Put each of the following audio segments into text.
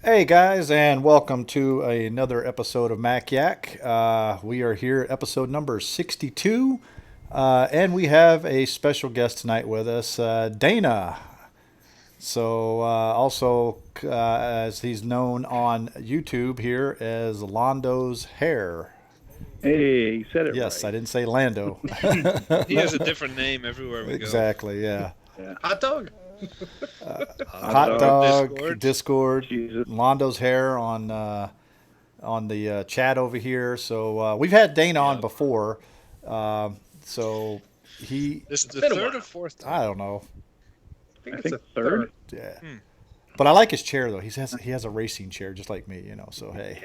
Hey guys, and welcome to another episode of Mac Yak. We are here, episode number 62, and we have a special guest tonight with us, Dana. As he's known on YouTube here as Londo's Hair. Hey, you said it Yes, I right. didn't say Lando. He has a different name everywhere we go. Exactly, yeah. Yeah. Hot dog. Hot Hot dog. Dog, Discord. Discord, Jesus. Londo's Hair on the chat over here. So we've had Dana on Yep. before. So he, This is the been a third while. or fourth I time. don't know. I think I it's think a third. Yeah. Hmm. But I like his chair though. He has a racing chair just like me. So hey.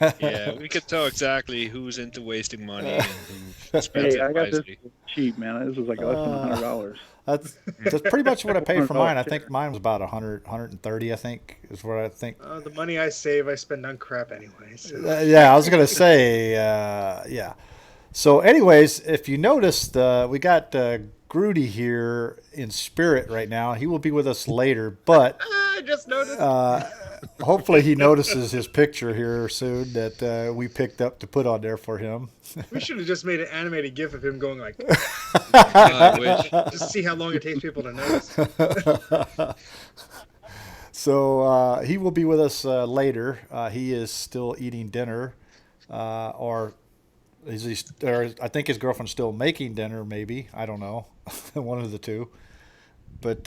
Yeah. Yeah, we could tell exactly who's into wasting money and who spends Hey, it I got this wisely. cheap, man. This was like less than $100. That's pretty much what I paid for mine. I $100 think mine was about 130, I think, is what I think. The money I save, I spend on crap anyway. So. Yeah, I was gonna say, yeah. So, anyways, if you noticed, we got Grudy here in spirit right now. He will be with us later, but I just noticed. hopefully he notices his picture here soon that we picked up to put on there for him. We should have just made an animated GIF of him going like, I wish. just see how long it takes people to notice. So he will be with us later. He is still eating dinner, or or I think his girlfriend's still making dinner. Maybe I don't know, one of the two. But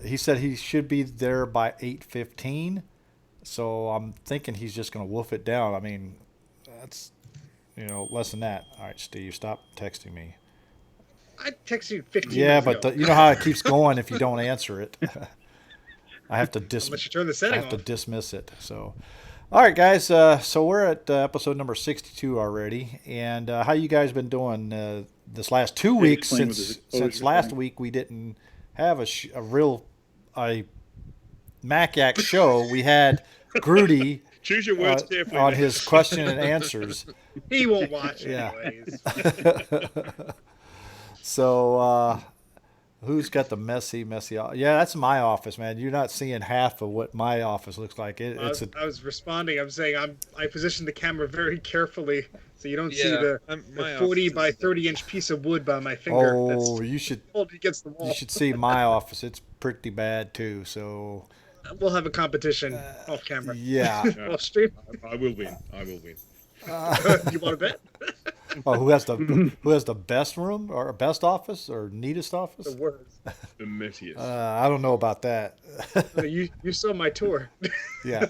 he said he should be there by 8:15. So I'm thinking he's just going to wolf it down. I mean, that's less than that. All right, Steve, stop texting me. I texted you 15 Yeah, minutes but ago. you know how it keeps going if you don't answer it. I have to Unless you turn the I setting have to off. dismiss it. So, all right, guys. So we're at episode number 62 already. And how you guys been doing this last 2 weeks Explain what since the last thing. week we didn't have a real a Macac show. We had Grudy Choose your words carefully. on his question and answers. He won't watch Yeah. anyways. So who's got the messy? Yeah, that's my office, man. You're not seeing half of what my office looks like. It's a I was responding. I'm saying I positioned the camera very carefully so you don't see Yeah, the, my 40 office by is 30-inch piece of wood by my finger. oh, That's you should pulled against the wall. you should see my office. It's pretty bad too. So We'll have a competition off camera. yeah. Off stream. I will win. I will win. You want to bet? Oh, who has the best room or best office or neatest office? The words. The messiest. I don't know about that. You saw my tour. Yeah.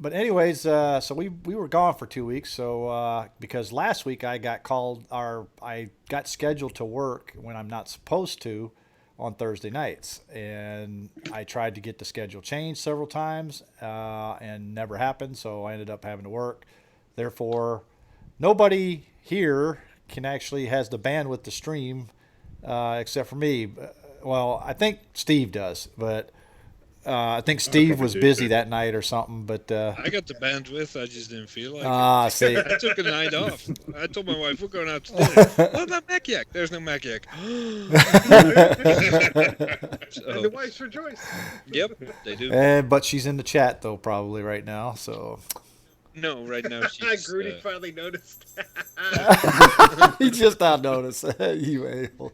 But anyways, so we were gone for 2 weeks. So because last week I got called, or I got scheduled to work when I'm not supposed to on Thursday nights, and I tried to get the schedule changed several times, and never happened. So I ended up having to work. Therefore, nobody here can actually has the bandwidth to stream, except for me. Well, I think Steve does, but I think Steve probably was do, busy too. that night or something. But I got the bandwidth. I just didn't feel like it. see, I took a night off. I told my wife we're going out to dinner. What about Mac Yak? There's no Mac Yak. And the So, wives rejoice. yep, they do. but she's in the chat though, probably right now. So No, right now she's. Grudy finally noticed. he just not noticed. You a-hole.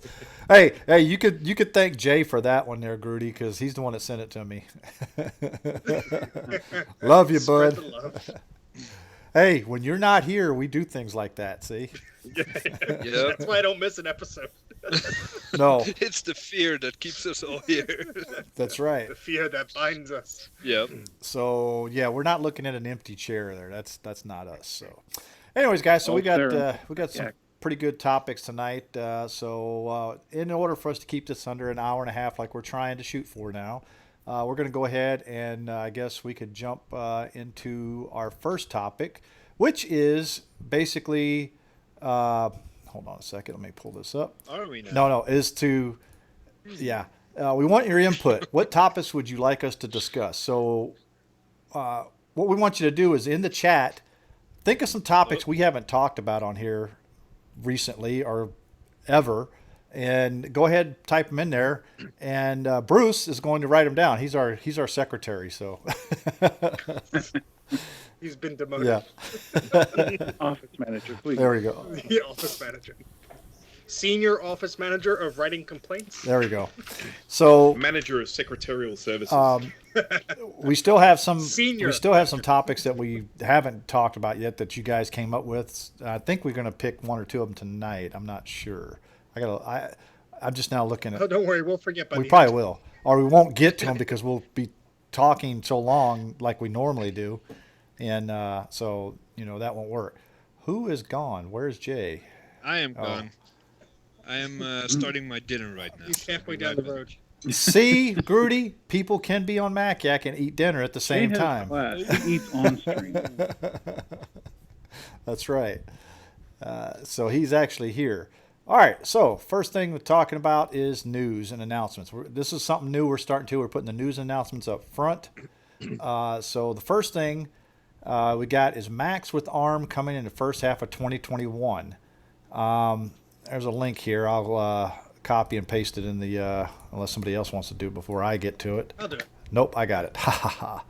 Hey, you could thank Jay for that one there, Grudy, because he's the one that sent it to me. Love you, Spread bud. the love. Hey, when you're not here, we do things like that. See? Yep. That's why I don't miss an episode. No, It's the fear that keeps us all here. that's right. The fear that binds us. Yep. So yeah, we're not looking at an empty chair there. That's not us. So, anyways, guys, so Oh, we got Sarah. some Yeah. pretty good topics tonight. In order for us to keep this under an hour and a half, like we're trying to shoot for now, we're going to go ahead and I guess we could jump into our first topic, which is basically. Hold on a second. Let me pull this up. Are we now? No, is to, yeah. We want your input. What topics would you like us to discuss? So, what we want you to do is in the chat, think of some topics we haven't talked about on here recently or ever, and go ahead, type them in there. And Bruce is going to write them down. He's our secretary. So He's been demoted. yeah, Office manager, please. there we go. The office manager. Senior office manager of writing complaints. There we go. So Manager of Secretarial Services. we still have some Senior. topics that we haven't talked about yet that you guys came up with. I think we're going to pick one or two of them tonight. I'm not sure. I'm just now looking at. Oh, don't worry, we'll forget by We the probably end. will, or we won't get to them because we'll be talking so long like we normally do, and so that won't work. Who is gone? Where's Jay? I am gone. I am starting my dinner right now. He's halfway down the road. See, Grudy, people can be on Mac Yak and eat dinner at the same Shane has time. class. He eats on stream. That's right. So he's actually here. All right. So first thing we're talking about is news and announcements. This is something new we're starting to. We're putting the news and announcements up front. So the first thing we got is Max with ARM coming in the first half of 2021. There's a link here. I'll copy and paste it in the unless somebody else wants to do it before I get to it. I'll do it. Nope, I got it. Ha ha ha.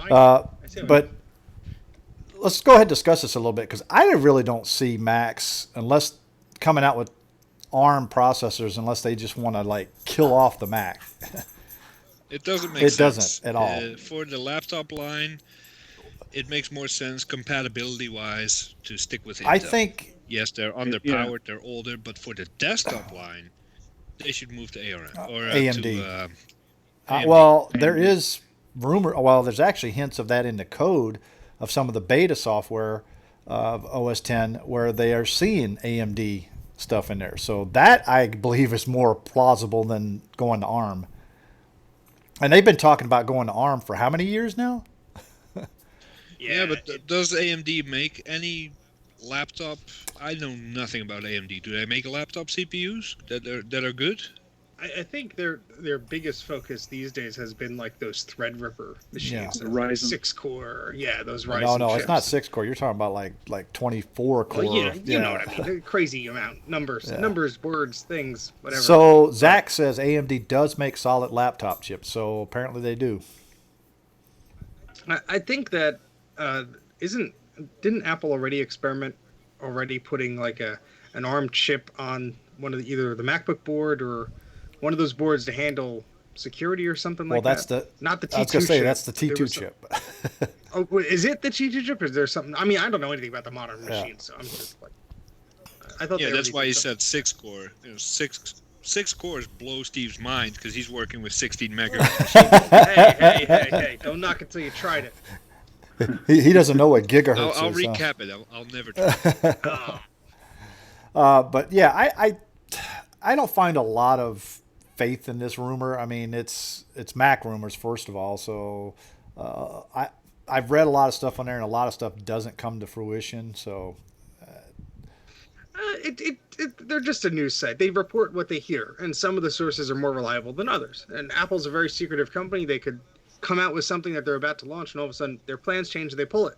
I see what But let's go ahead and discuss this a little bit because I really don't see Max unless coming out with ARM processors unless they just want to like kill off the Mac. It doesn't make It sense. doesn't at all. For the laptop line, it makes more sense compatibility-wise to stick with Intel. I think Yes, they're underpowered, they're older, but for the desktop line, they should move to ARM or AMD. To, AMD. well, there is rumor. Well, there's actually hints of that in the code of some of the beta software of OS 10 where they are seeing AMD stuff in there. So that I believe is more plausible than going to ARM. And they've been talking about going to ARM for how many years now? Yeah, but does AMD make any laptop? I know nothing about AMD. Do they make laptop CPUs that are good? I think their biggest focus these days has been like those Threadripper machines, The Ryzen. 6-core, those Ryzen. No, chips. it's not 6-core. You're talking about like 24 core. Well, you know what I mean. Crazy amount, numbers, words, things, whatever. So Zach says AMD does make solid laptop chips. So apparently they do. I think that didn't Apple already experiment putting like an ARM chip on one of either the MacBook board or one of those boards to handle security or something like that? Well, not the T2 I was gonna say chip. that's the There T2 was chip. Oh, wait, is it the T2 chip? Or is there something? I mean, I don't know anything about the modern machines, so I'm just like, I thought. Yeah, they that's already why did he something. said 6-core. Six cores blow Steve's mind because he's working with 16 megahertz. Hey! Don't knock it till you tried it. he doesn't know what gigahertz I'll is. recap it. I'll never try. But yeah, I don't find a lot of faith in this rumor. I mean, it's Mac rumors first of all, so I've read a lot of stuff on there, and a lot of stuff doesn't come to fruition. So They're just a news site. They report what they hear, and some of the sources are more reliable than others. And Apple's a very secretive company. They could come out with something that they're about to launch, and all of a sudden their plans change and they pull it.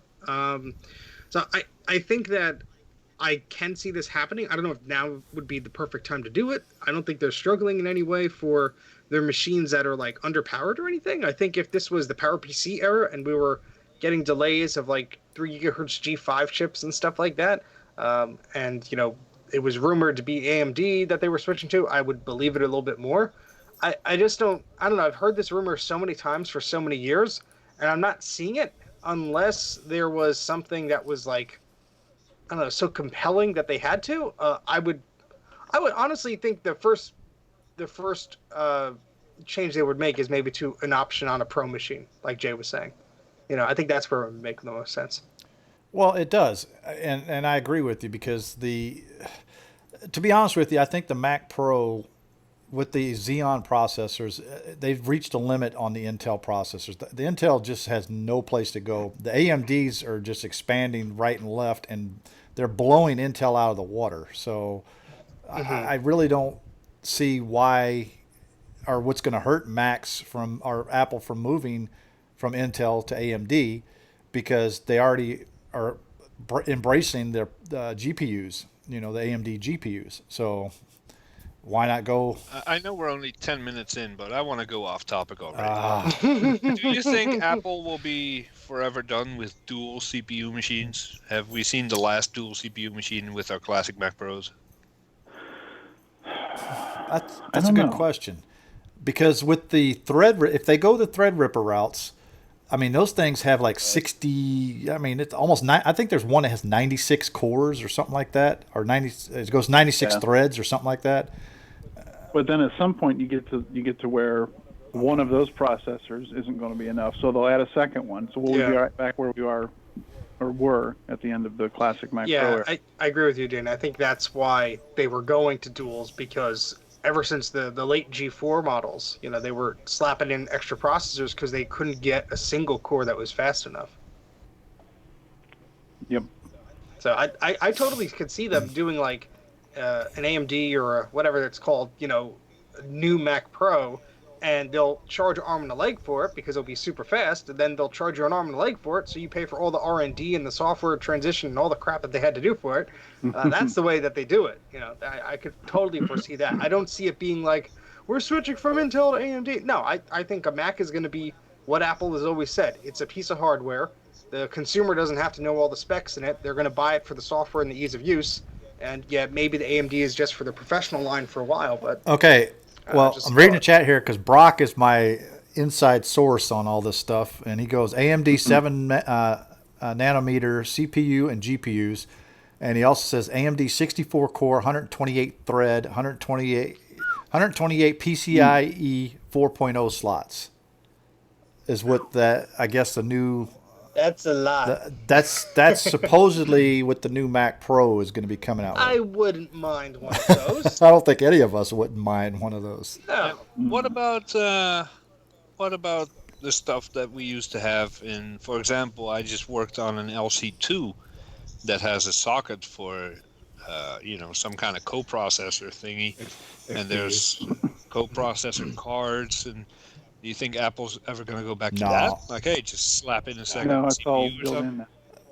So I think that I can see this happening. I don't know if now would be the perfect time to do it. I don't think they're struggling in any way for their machines that are like underpowered or anything. I think if this was the PowerPC era and we were getting delays of like 3 gigahertz G5 chips and stuff like that, and it was rumored to be AMD that they were switching to, I would believe it a little bit more. I just don't know. I've heard this rumor so many times for so many years, and I'm not seeing it unless there was something that was like, I don't know, so compelling that they had to. I would honestly think the first change they would make is maybe to an option on a Pro machine, like Jay was saying. I think that's where it would make the most sense. well, it does, and I agree with you because to be honest with you, I think the Mac Pro with the Xeon processors, they've reached a limit on the Intel processors. The Intel just has no place to go. The AMDs are just expanding right and left, and they're blowing Intel out of the water. So I really don't see why or what's going to hurt Macs or Apple from moving from Intel to AMD because they already are embracing their GPUs, the AMD GPUs. So Why not go? I know we're only 10 minutes in, but I want to go off topic already. Uh, Do you think Apple will be forever done with dual CPU machines? Have we seen the last dual CPU machine with our classic Mac Pros? that's I a don't good know. question. Because with the if they go the Threadripper routes, I mean, those things have like 60. I mean, it's almost nine. I think there's one that has 96 cores or something like that, or 90. It goes 96 Yeah. threads or something like that. But then at some point you get to where one of those processors isn't going to be enough, so they'll add a second one. So we'll be right back where we are, or were at the end of the classic Mac Pro Yeah, era. I agree with you, Dan. I think that's why they were going to duals, because ever since the late G4 models, they were slapping in extra processors because they couldn't get a single core that was fast enough. Yep. So I totally could see them doing like an AMD or whatever it's called, a new Mac Pro, and they'll charge an arm and a leg for it because it'll be super fast, and then they'll charge you an arm and a leg for it, so you pay for all the R&D and the software transition and all the crap that they had to do for it. That's the way that they do it. I could totally foresee that. I don't see it being like, we're switching from Intel to AMD. No, I think a Mac is going to be what Apple has always said. It's a piece of hardware. The consumer doesn't have to know all the specs in it. They're going to buy it for the software and the ease of use. And yeah, maybe the AMD is just for the professional line for a while, but Okay. Well, just I'm reading the thought- chat here because Brock is my inside source on all this stuff, and he goes AMD 7 nanometer CPU and GPUs, and he also says AMD 64 core, 128 thread, 128 PCIe 4.0 slots is what that, I guess, the new. that's a lot. That's supposedly what the new Mac Pro is going to be coming out with. I wouldn't mind one of those. I don't think any of us wouldn't mind one of those. No. What about the stuff that we used to have in? For example, I just worked on an LC2 that has a socket for, some kind of coprocessor thingy, and there's coprocessor cards. And do you think Apple's ever going to go back to No. that? Like, hey, just slap in a second No, it's all CPU or built something? in.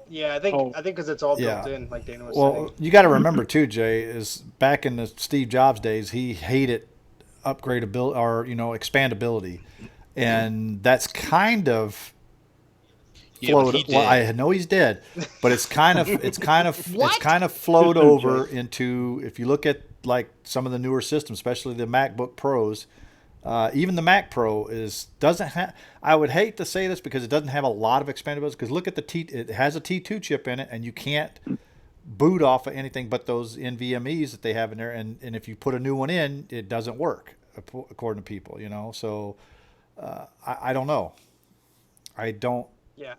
Yeah, I think Oh. because it's all built Yeah. in, like Dana was Well, saying. you got to remember too, Jay, is back in the Steve Jobs days, he hated upgradability or expandability, and that's kind of Yeah, but flowed. he Well, did. I know he's dead, but it's kind of flowed over into. If you look at like some of the newer systems, especially the MacBook Pros. Even the Mac Pro doesn't have. I would hate to say this because it doesn't have a lot of expandability. Because look at it has a T2 chip in it, and you can't boot off of anything but those NVMe's that they have in there. And if you put a new one in, it doesn't work according to people. So I don't know. I don't. Yeah,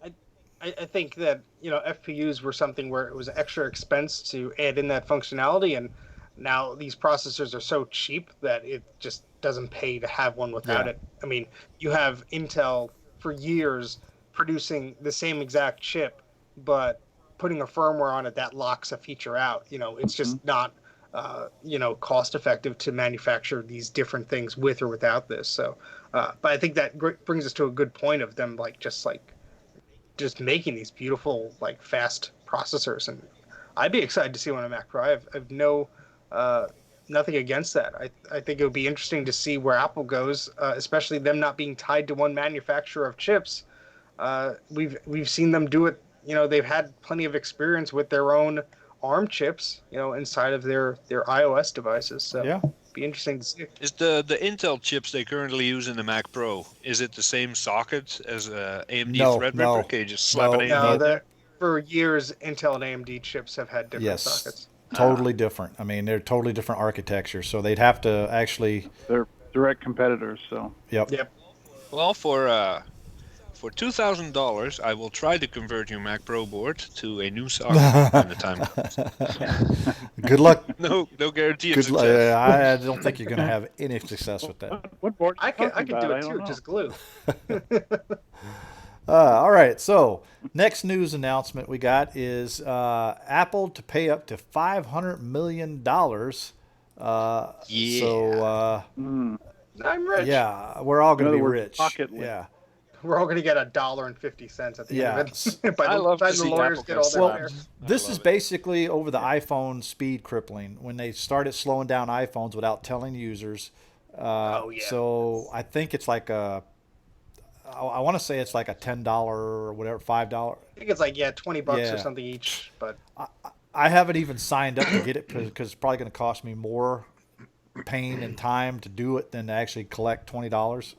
I think that FPUs were something where it was an extra expense to add in that functionality, and now these processors are so cheap that it just doesn't pay to have one without Yeah. it. I mean, you have Intel for years producing the same exact chip, but putting a firmware on it that locks a feature out. It's just not cost effective to manufacture these different things with or without this. So, but I think that brings us to a good point of them just making these beautiful fast processors, and I'd be excited to see one on Mac Pro. I have no nothing against that. I think it would be interesting to see where Apple goes, especially them not being tied to one manufacturer of chips. We've seen them do it. They've had plenty of experience with their own ARM chips, inside of their iOS devices. So Yeah. be interesting to see. Is the Intel chips they currently use in the Mac Pro, is it the same socket as AMD No, Threadripper? no. Okay, just slap No, an AMD No, in there? for years, Intel and AMD chips have had different Yes. sockets. Totally different. I mean, they're totally different architecture. So they'd have to actually. They're direct competitors, so Yep. Yep. Well, for $2,000, I will try to convert your Mac Pro board to a new socket when the time comes. Good luck. No guarantee of Good luck. success. I don't think you're going to have any success with that. what board? I could do I it don't too, know. just glue. All right. So next news announcement we got is Apple to pay up to $500 million. Yeah. So I'm rich. yeah, we're all going In to be other words, rich. pocket Yeah. we're all going to get $1.50 at the Yeah. end of it. By I the love to time the see lawyers Apple get get all their Well, fair. this love is it. basically over the iPhone speed crippling when they started slowing down iPhones without telling users. Oh, yeah. So I think it's like I want to say it's like a $10 or whatever, $5. I think it's like, yeah, $20 Yeah. or something each. But I haven't even signed up to get it because it's probably going to cost me more pain and time to do it than to actually collect $20.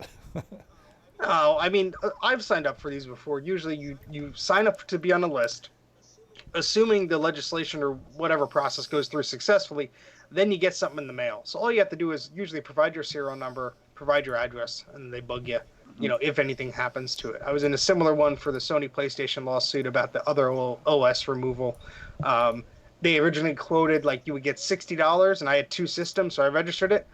oh, I mean, I've signed up for these before. Usually you sign up to be on a list, assuming the legislation or whatever process goes through successfully, then you get something in the mail. So all you have to do is usually provide your serial number, provide your address, and they bug you, if anything happens to it. I was in a similar one for the Sony PlayStation lawsuit about the other OS removal. They originally quoted like you would get $60, and I had two systems, so I registered it.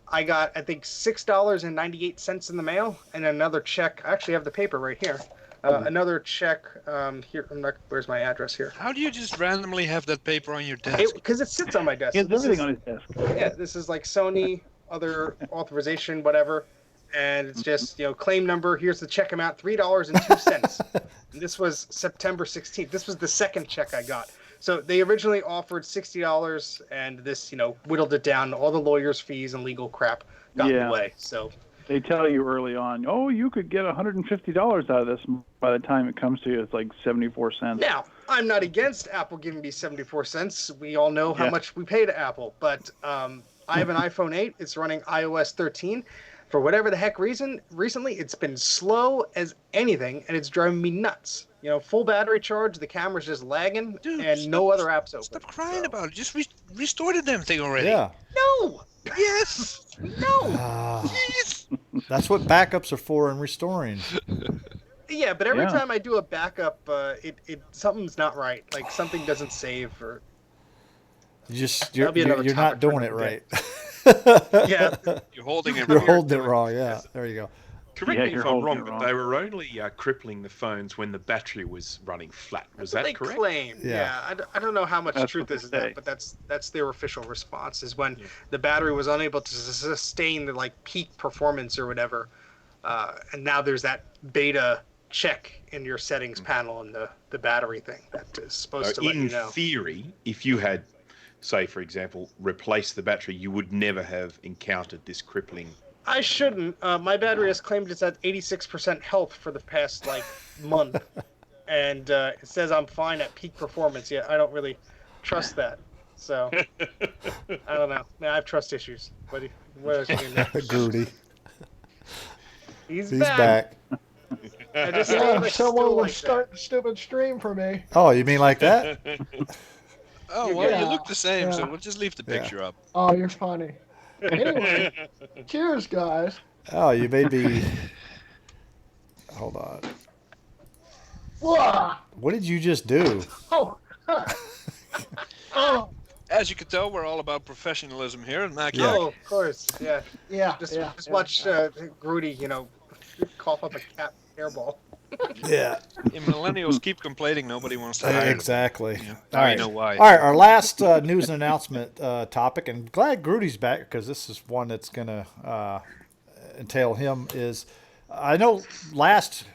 I got, I think, $6.98 in the mail, and another check. I actually have the paper right here. Another check here. Where's my address here? How do you just randomly have that paper on your desk? Because it sits on my desk. He has This everything is- on his desk. Yeah, this is like Sony, other authorization, whatever. And it's just, claim number. Here's the check amount, $3.02. And this was September 16th. This was the second check I got. So they originally offered $60, and this, whittled it down. All the lawyers' fees and legal crap got in Yeah. the way. So They tell you early on, oh, you could get $150 out of this. By the time it comes to you, it's like 74 cents. now, I'm not against Apple giving me 74 cents. We all know how Yeah. much we pay to Apple. But I have an iPhone 8. It's running iOS 13. For whatever the heck reason, recently it's been slow as anything, and it's driving me nuts. Full battery charge, the camera's just lagging, Dude, and no other apps open. Stop crying So- about it. Just restore the damn thing already. Yeah. No! Yes. No! Jeez. That's what backups are for and restoring. Yeah, but every Yeah. time I do a backup, it something's not right. Like something doesn't save, or You're That'll be another you're not topic for doing it another right. yeah. You're holding it You're wrong. holding it wrong. Yeah, there you go. Correct Yeah, me you're if I'm holding wrong, it but wrong. they were only crippling the phones when the battery was running flat. Was They that correct? claim. Yeah. Yeah, I don't know how much That's truth what they this is, say. but that's their official response. Is when Yeah. the battery was unable to sustain the peak performance or whatever, and now there's that beta check in your settings panel in the battery thing that is supposed to let In you know. theory, if you had, say, for example, replaced the battery, you would never have encountered this crippling. I shouldn't. My battery has claimed it's at 86% health for the past month, and it says I'm fine at peak performance. Yet I don't really trust that. So I don't know. Man, I have trust issues. What else you gonna do? Grudy. He's He's back. back. I just Yeah, stand next to someone him will like start the stupid stream for me. Oh, you mean like that? Oh, well, you Yeah. look the same, so Yeah. we'll just leave the Yeah. picture up. Oh, you're funny. Anyway, cheers, guys. Oh, you may be. Hold on. Whoa! What did you just do? Oh, oh, As you can tell, we're all about professionalism here at Mac. Yeah. Oh, of course. Yeah. yeah, Just yeah. watch Grudy, cough up a cat hairball. Yeah, Millennials keep complaining nobody wants to hire them. exactly. Yeah. All Now you right. know why. All right, our last news and announcement topic, and glad Grudy's back because this is one that's going to entail him, is I know last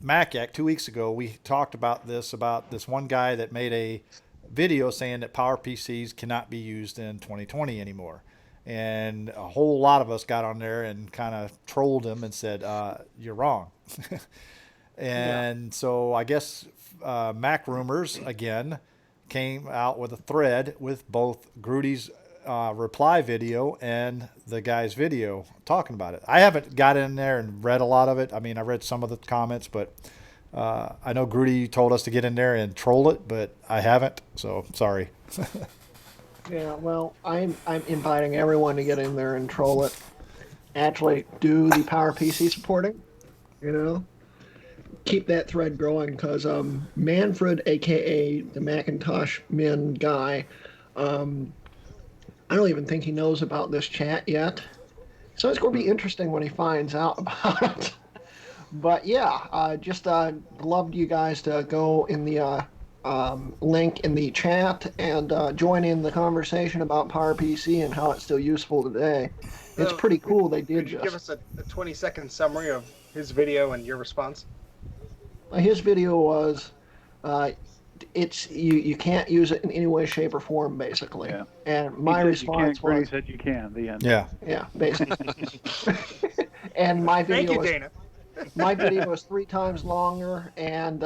MacYac 2 weeks ago we talked about this one guy that made a video saying that PowerPCs cannot be used in 2020 anymore. And a whole lot of us got on there and kind of trolled him and said, you're wrong. And so I guess Mac Rumors, again, came out with a thread with both Grudy's reply video and the guy's video talking about it. I haven't got in there and read a lot of it. I mean, I read some of the comments, but I know Grudy told us to get in there and troll it, but I haven't, so sorry. Yeah, well, I'm inviting everyone to get in there and troll it. Actually, do the PowerPC supporting. Keep that thread growing because Manfred, aka the Macintosh Min guy, I don't even think he knows about this chat yet. So it's going to be interesting when he finds out about it. But yeah, just loved you guys to go in the link in the chat and join in the conversation about PowerPC and how it's still useful today. It's So, pretty cool they did Could you give this. us a 20-second summary of his video and your response? His video was, it's you can't use it in any way, shape, or form, basically. Yeah. And He my said response you can't, Bernie was, said you can. The end. Yeah. yeah, basically. And my Thank video you, was Dana. my video was 3 times longer and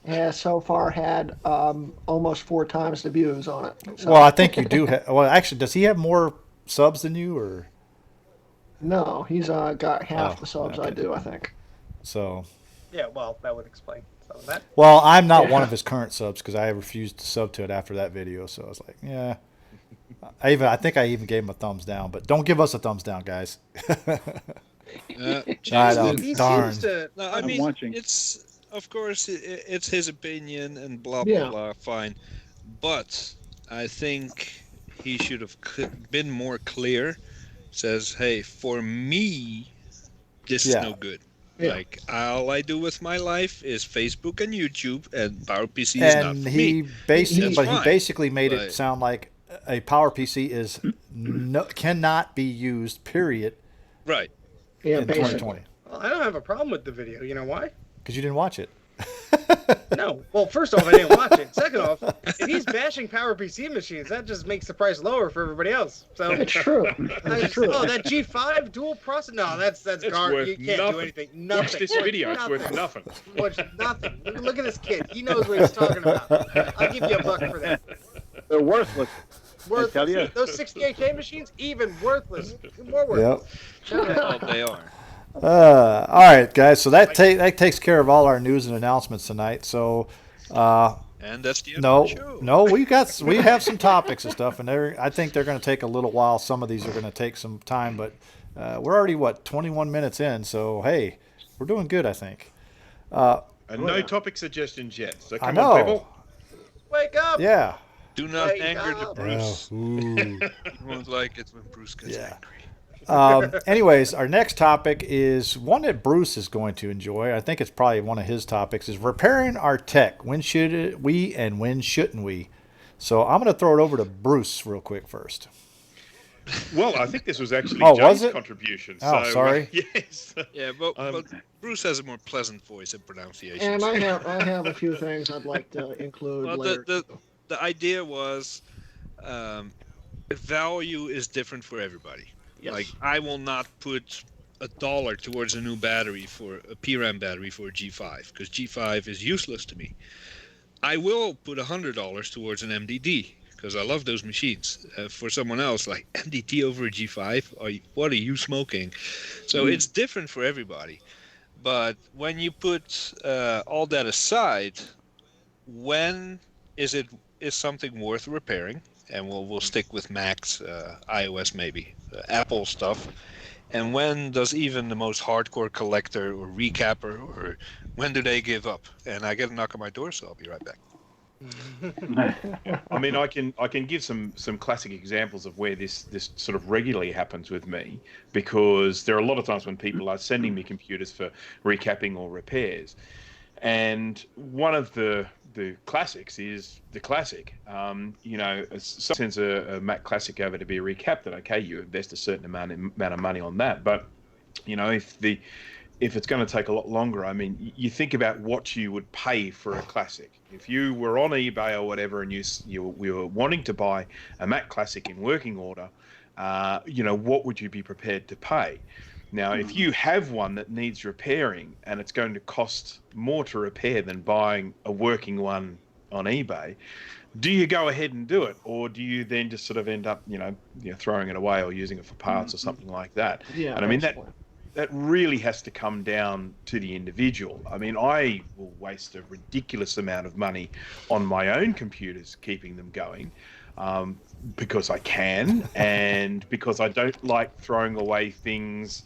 has so far had almost 4 times the views on it. So, Well, I think you do. Well, actually, does he have more subs than you, or no, he's got half Oh, the subs I okay. do, I think. so? Yeah, well, that would explain some of that. Well, I'm not Yeah. one of his current subs because I refused to sub to it after that video. So I was like, yeah. I think I even gave him a thumbs down, but don't give us a thumbs down, guys. I know. He Darn. seems to. No, I I'm mean, watching. it's of course it's his opinion and blah blah Yeah. blah. Fine, but I think he should have been more clear. Says, hey, for me, this is Yeah. no good. Yeah. Like all I do with my life is Facebook and YouTube, and PowerPC is not And for he me. basically, That's but he fine, basically made it but- sound like a PowerPC is cannot be used. Period. Right. Yeah, In basically. 2020, Well, I don't have a problem with the video. You know why? because you didn't watch it. No. Well, first off, I didn't watch it. Second off, if he's bashing PowerPC machines, that just makes the price lower for everybody else. So It's true. I It's just, true. oh, that G5 dual processor. No, that's It's garbage. worth You can't do nothing. anything. Nothing. Watch this video. It's worth nothing. Watch nothing. Look at this kid. He knows what he's talking about. I'll give you $1 for that. They're worthless. Worthless. tell you. Those 68K machines, even worthless. More worthless. Yep. Oh, they are. All right, guys. So that takes care of all our news and announcements tonight. So, And that's the end of the show. no, we have some topics and stuff, and I think they're going to take a little while. Some of these are going to take some time, but we're already 21 minutes in. So hey, we're doing good, I think. And no topic suggestions yet. So I come know. on, people. Wake up. Yeah. Do not Wake anger the up. Bruce. Ooh. You won't like it when Bruce gets Yeah. angry. Anyways, our next topic is one that Bruce is going to enjoy. I think it's probably one of his topics is repairing our tech. When should we and when shouldn't we? So I'm going to throw it over to Bruce real quick first. Well, I think this was actually Oh, was James' it? contribution. Oh, so, sorry. yes. Yeah, but Um, Bruce has a more pleasant voice and pronunciation. And I have a few things I'd like to include Well, later. the idea was value is different for everybody. Yes. Like I will not put $1 towards a new battery for a PRAM battery for a G5 because G5 is useless to me. I will put $100 towards an MDD because I love those machines. For someone else, like MDD over a G5, what are you smoking? So it's different for everybody. But when you put all that aside, when is something worth repairing? And we'll stick with Macs, iOS maybe, Apple stuff. And when does even the most hardcore collector or recapper, or when do they give up? And I get a knock on my door, so I'll be right back. I mean, I can give some classic examples of where this sort of regularly happens with me, because there are a lot of times when people are sending me computers for recapping or repairs, and one of the classics is the classic. You know, someone sends a Mac Classic over to be recapped, then okay, you invest a certain amount of money on that, but you know, if it's going to take a lot longer, I mean, you think about what you would pay for a Classic. If you were on eBay or whatever, and you were wanting to buy a Mac Classic in working order, you know, what would you be prepared to pay? Now, if you have one that needs repairing and it's going to cost more to repair than buying a working one on eBay, do you go ahead and do it, or do you then just sort of end up, you know throwing it away or using it for parts or something like that? Yeah, and I mean basically. that really has to come down to the individual. I mean, I will waste a ridiculous amount of money on my own computers keeping them going, because I can, and because I don't like throwing away things,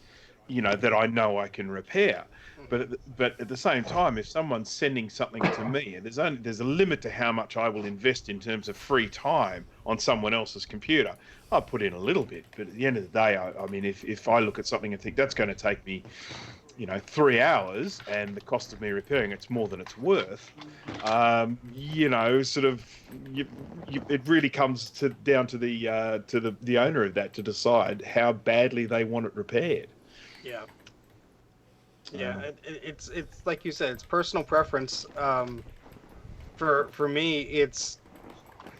that I know I can repair. But at the same time, if someone's sending something to me, and there's a limit to how much I will invest in terms of free time on someone else's computer. I'll put in a little bit, but at the end of the day, I mean, if I look at something and think that's going to take me, 3 hours and the cost of me repairing it's more than it's worth, it really comes down to the owner of that to decide how badly they want it repaired. Yeah. Yeah, it's like you said, it's personal preference. For me, it's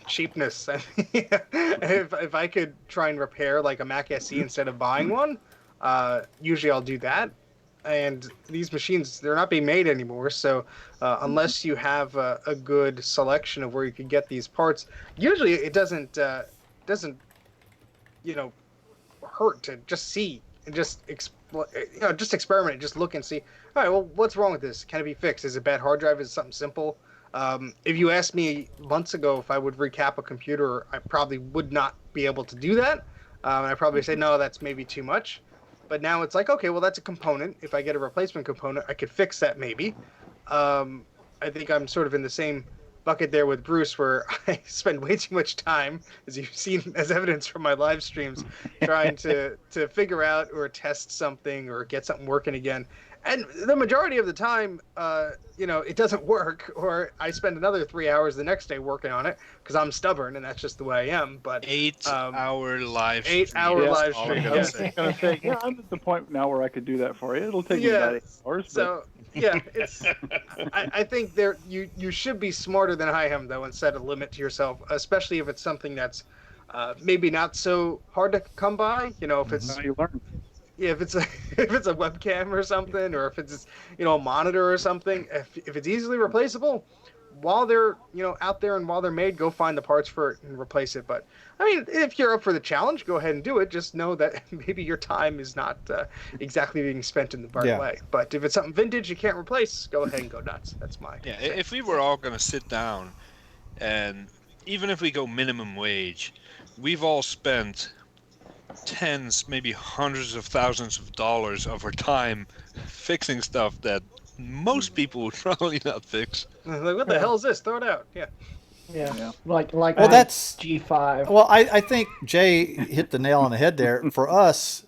cheapness. If I could try and repair like a Mac SE instead of buying one, usually I'll do that. And these machines, they're not being made anymore. So unless you have a good selection of where you can get these parts, usually it doesn't hurt to just see and just just experiment, just look and see. All right, well, what's wrong with this? Can it be fixed? Is it a bad hard drive? Is it something simple? If you asked me months ago if I would recap a computer, I probably would not be able to do that. And I'd probably say, no, that's maybe too much. But now it's like, okay, well, that's a component. If I get a replacement component, I could fix that maybe. I think I'm sort of in the same bucket there with Bruce, where I spend way too much time, as you've seen as evidence from my live streams, trying to figure out or test something or get something working again. And the majority of the time, it doesn't work, or I spend another 3 hours the next day working on it because I'm stubborn and that's just the way I am. But 8-hour live 8-hour stream. live All stream. I'm I gonna was say. going to say, I'm at the point now where I could do that for you. It'll take me about 8 hours. But... So yeah, it's. I think you should be smarter than I am though, and set a limit to yourself, especially if it's something that's maybe not so hard to come by. If it's How you learn. yeah, if it's a webcam or something, or if it's a monitor or something, if it's easily replaceable, while they're out there and while they're made, go find the parts for it and replace it. But I mean, if you're up for the challenge, go ahead and do it. Just know that maybe your time is not exactly being spent in the right way. But if it's something vintage you can't replace, go ahead and go nuts. That's my If we were all gonna sit down, and even if we go minimum wage, we've all spent tens, maybe hundreds of thousands of dollars of our time fixing stuff that most people would probably not fix. Like, what the hell is this? Throw it out. Yeah. Yeah. Like Well, my that's G5. Well, I think Jay hit the nail on the head there. For us,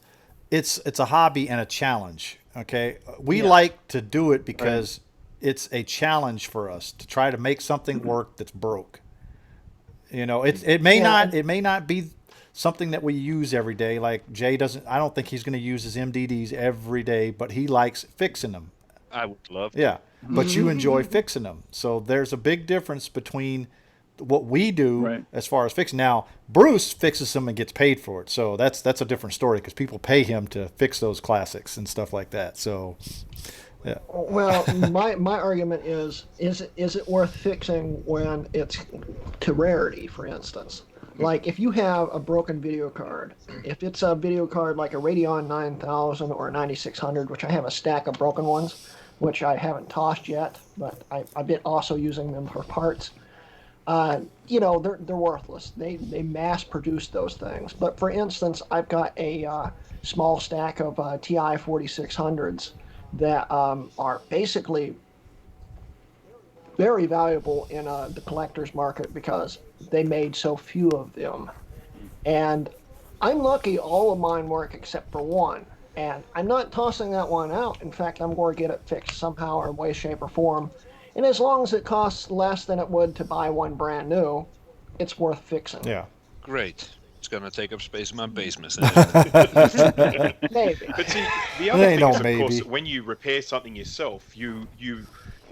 it's a hobby and a challenge. Okay, we like to do it because it's a challenge for us to try to make something work that's broke. It may not be something that we use every day. Like Jay doesn't. I don't think he's going to use his MDDs every day, but he likes fixing them. I would love. Yeah, but you enjoy fixing them. So there's a big difference between what we do as far as fixing. Now, Bruce fixes them and gets paid for it. So that's a different story because people pay him to fix those classics and stuff like that. So, yeah. Well, my argument is it worth fixing when it's to rarity, for instance? Like if you have a broken video card, if it's a video card like a Radeon 9000 or a 9600, which I have a stack of broken ones, which I haven't tossed yet, but I've been also using them for parts. They're worthless. They mass produce those things. But for instance, I've got a small stack of TI 4600s that are basically very valuable in the collector's market because they made so few of them. And I'm lucky all of mine work except for one. And I'm not tossing that one out. In fact, I'm going to get it fixed somehow or way, shape, or form. And as long as it costs less than it would to buy one brand new, it's worth fixing. Yeah. Great. It's gonna take up space in my basement. Maybe. But see, the other thing is, of maybe. course, when you repair something yourself, you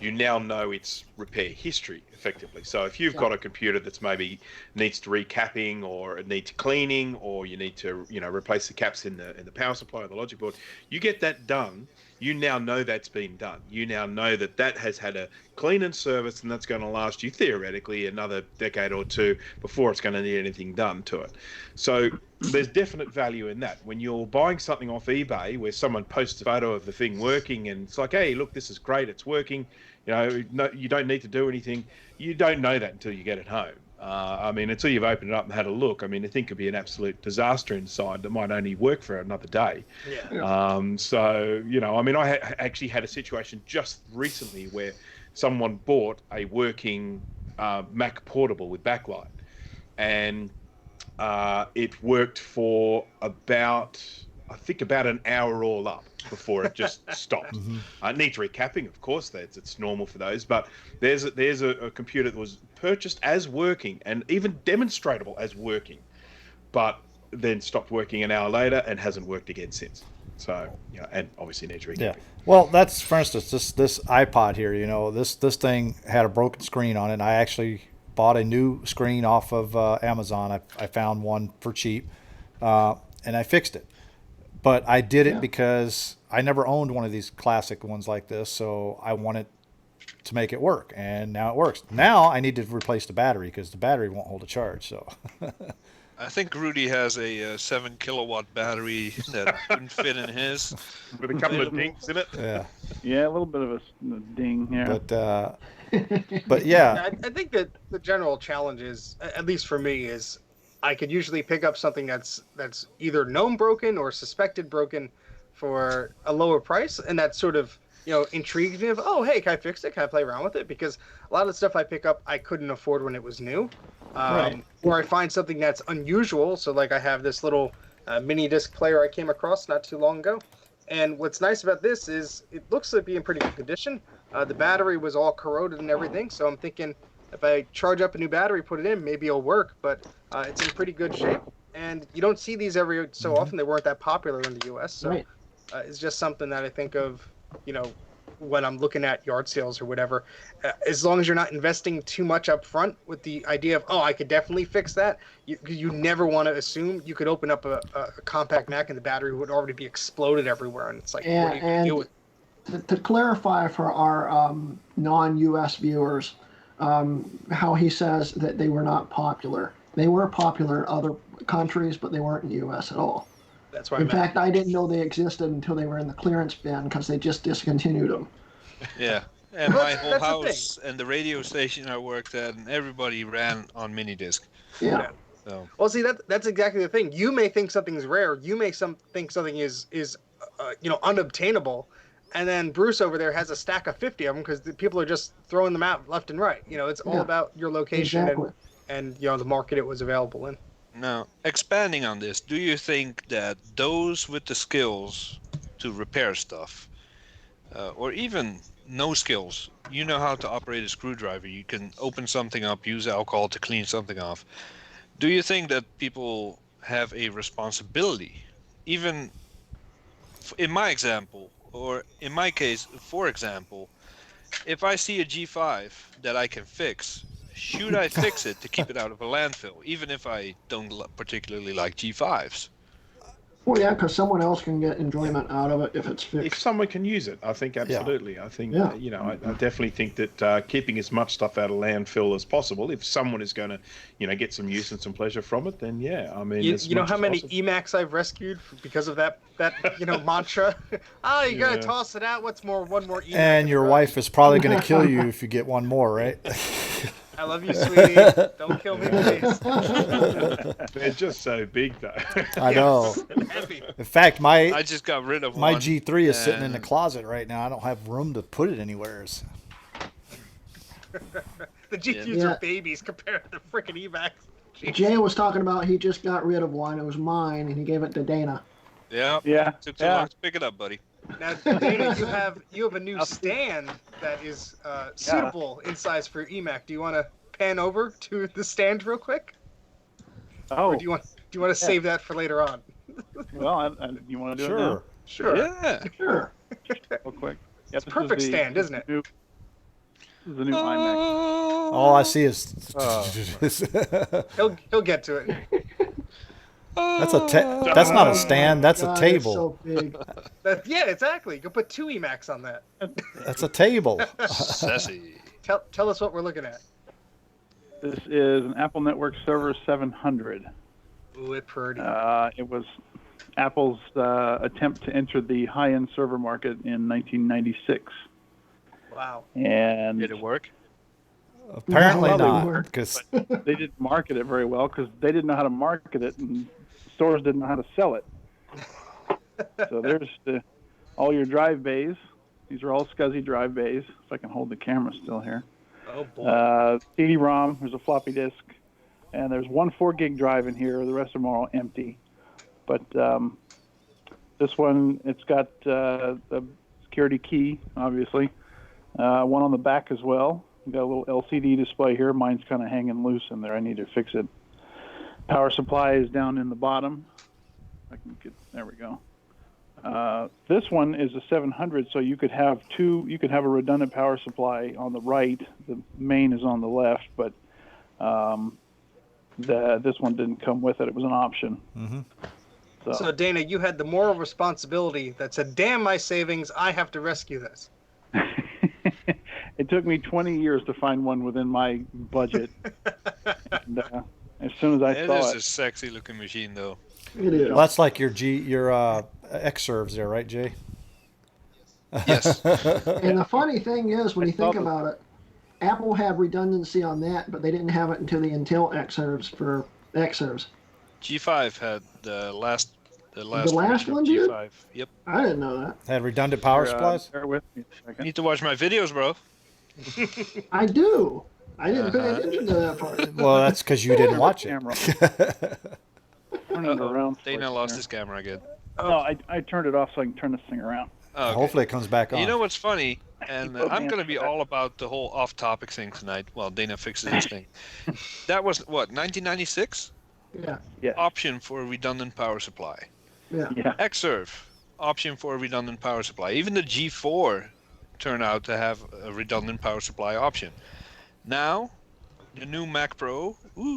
now know its repair history effectively. So if you've got a computer that's maybe needs to recapping, or it needs cleaning, or you need to replace the caps in the power supply or the logic board, you get that done. You now know that's been done. You now know that has had a clean and service, and that's going to last you theoretically another decade or two before it's going to need anything done to it. So there's definite value in that. When you're buying something off eBay where someone posts a photo of the thing working and it's like, hey, look, this is great, it's working. No, you don't need to do anything. You don't know that until you get it home. Until you've opened it up and had a look, the thing could be an absolute disaster inside that might only work for another day. Yeah. I actually had a situation just recently where someone bought a working Mac Portable with backlight, and it worked for about I think about an hour all up before it just stopped. Needs recapping, of course. It's normal for those. But there's a computer that was purchased as working and even demonstratable as working, but then stopped working an hour later and hasn't worked again since. So, and obviously needs recapping. Yeah. Well, that's, for instance, this iPod here. This thing had a broken screen on it. And I actually bought a new screen off of Amazon. I found one for cheap, and I fixed it. But I did it because I never owned one of these classic ones like this, so I wanted to make it work, and now it works. Now I need to replace the battery because the battery won't hold a charge. So I think Rudy has a 7 kilowatt battery that wouldn't fit in his. With a couple of dinks in it. yeah, Yeah, a little bit of a ding. Yeah. but yeah, I think that the general challenge is, at least for me, is I could usually pick up something that's either known broken or suspected broken for a lower price, and that sort of intrigues me of, oh hey, can I fix it? Can I play around with it? Because a lot of the stuff I pick up I couldn't afford when it was new, Right. or I find something that's unusual. So like I have this little mini disc player I came across not too long ago, and what's nice about this is it looks to be in pretty good condition. The battery was all corroded and everything, so I'm thinking if I charge up a new battery, put it in, maybe it'll work. But it's in pretty good shape, and you don't see these every so often. They weren't that popular in the U.S., so Right. it's just something that I think of, when I'm looking at yard sales or whatever. As long as you're not investing too much up front with the idea of, I could definitely fix that. You never want to assume you could open up a compact Mac and the battery would already be exploded everywhere, and it's like, what do you do with? To clarify for our non-U.S. viewers, how he says that they were not popular. They were popular in other countries, but they weren't in the U.S. at all. That's why. In fact, I didn't know they existed until they were in the clearance bin because they just discontinued them. Yeah. And my whole That's the house and the radio station I worked at, and everybody ran on mini disc. Yeah. So Well, see, that's exactly the thing. You may think something's rare. You may think something is unobtainable, and then Bruce over there has a stack of 50 of them because the people are just throwing them out left and right. It's all Yeah. about your location Exactly. and the market it was available in. now, expanding on this, do you think that those with the skills to repair stuff, or even no skills, you know how to operate a screwdriver, you can open something up, use alcohol to clean something off. Do you think that people have a responsibility, even in my example, or in my case, for example, if I see a G5 that I can fix, should I fix it to keep it out of a landfill, even if I don't particularly like G5s? Well, yeah, because someone else can get enjoyment out of it if it's If fixed. someone can use it, I think absolutely. I think Yeah. I definitely think that keeping as much stuff out of landfill as possible. If someone is going to get some use and some pleasure from it, then yeah. I mean, You know how many Emacs I've rescued because of that mantra? You gotta Yeah. toss it out. What's more, one more Emac? and your wife is probably going to kill you if you get one more, right? I love you, sweetie. Don't kill me, please. They're just so big, though. I know. Heavy. In fact, I my just got rid of my one. G3 is sitting in the and- closet right now. I don't have room to put it anywhere. The G2s Yeah. are babies compared to the freaking Emacs. Jeez. Jay was talking about he just got rid of one. It was mine, and he gave it to Dana. Yeah. Yeah. Took too Yeah. long to pick it up, buddy. Now, Dana, you have a new stand that is suitable in size for your Emac. Do you want to pan over to the stand real quick, Oh, or do you want to save that for later on? well, you want to do it now? Sure. Sure. Yeah. Sure. Real quick. Yeah, It's a perfect stand, isn't it? This is the new iMac. All I see is He'll get to it. that's not a stand. That's a God, it's table. so big. Yeah, exactly. You can put 2 Emacs on that. That's a table. Sassy. Tell us what we're looking at. This is an Apple Network Server 700. Ooh, it's pretty. It was Apple's attempt to enter the high-end server market in 1996. Wow. And Did it work? Apparently No, they not, weren't. because they didn't market it very well because they didn't know how to market it and stores didn't know how to sell it. So there's all your drive bays. These are all SCSI drive bays. If I can hold the camera still here. Oh boy. CD-ROM, there's a floppy disk, and there's one 4 gig drive in here. The rest of them are all empty. But This one, it's got the security key, obviously. One on the back as well. You got a little LCD display here. Mine's kind of hanging loose in there. I need to fix it. Power supply is down in the bottom. There we go. This one is a 700, so you could have a redundant power supply on the right. The main is on the left, but this one didn't come with it. It was an option. Mm-hmm. So Dana, you had the moral responsibility that said, "Damn my savings! I have to rescue this." It took me 20 years to find one within my budget. And, as soon as I saw It is it, a sexy looking machine, though. It is. Well, that's like your X-Serves there, right, Jay? Yes. And the funny thing is, when you think Probably. about it, Apple had redundancy on that, but they didn't have it until the Intel Xserves for Xserves. G5 had the last last version of one did? G5. Yep. I didn't know that. Had redundant power Here, supplies? bear with me a second. Need to watch my videos, bro. I do. I didn't pay Uh-huh. attention to that part. Well, that's because you didn't watch it. Camera. Turn it around. Dana lost his camera again. No, I turned it off so I can turn this thing around. Oh, okay. Hopefully it comes back on. You know what's funny? And put me I'm in going to for be that. all about the whole off-topic thing tonight while Dana fixes this thing. That was, what, 1996? Yeah. Yeah. Option for a redundant power supply. Yeah. Yeah. Xserve, option for a redundant power supply. Even the G4 turned out to have a redundant power supply option. Now, the new Mac Pro,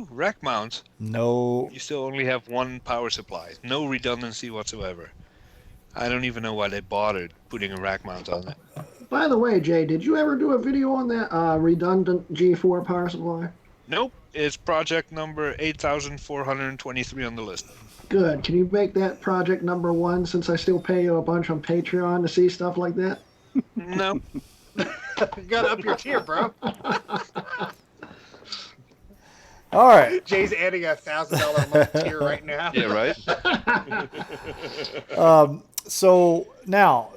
rack mount, No. you still only have one power supply. No redundancy whatsoever. I don't even know why they bothered putting a rack mount on it. By the way, Jay, did you ever do a video on that redundant G4 power supply? Nope, it's project number 8423 on the list. Good. Can you make that project number 1 since I still pay you a bunch on Patreon to see stuff like that? No. You gotta up your tier, bro. All right. Jay's adding a $1,000 a month tier right now. Yeah, right? So now,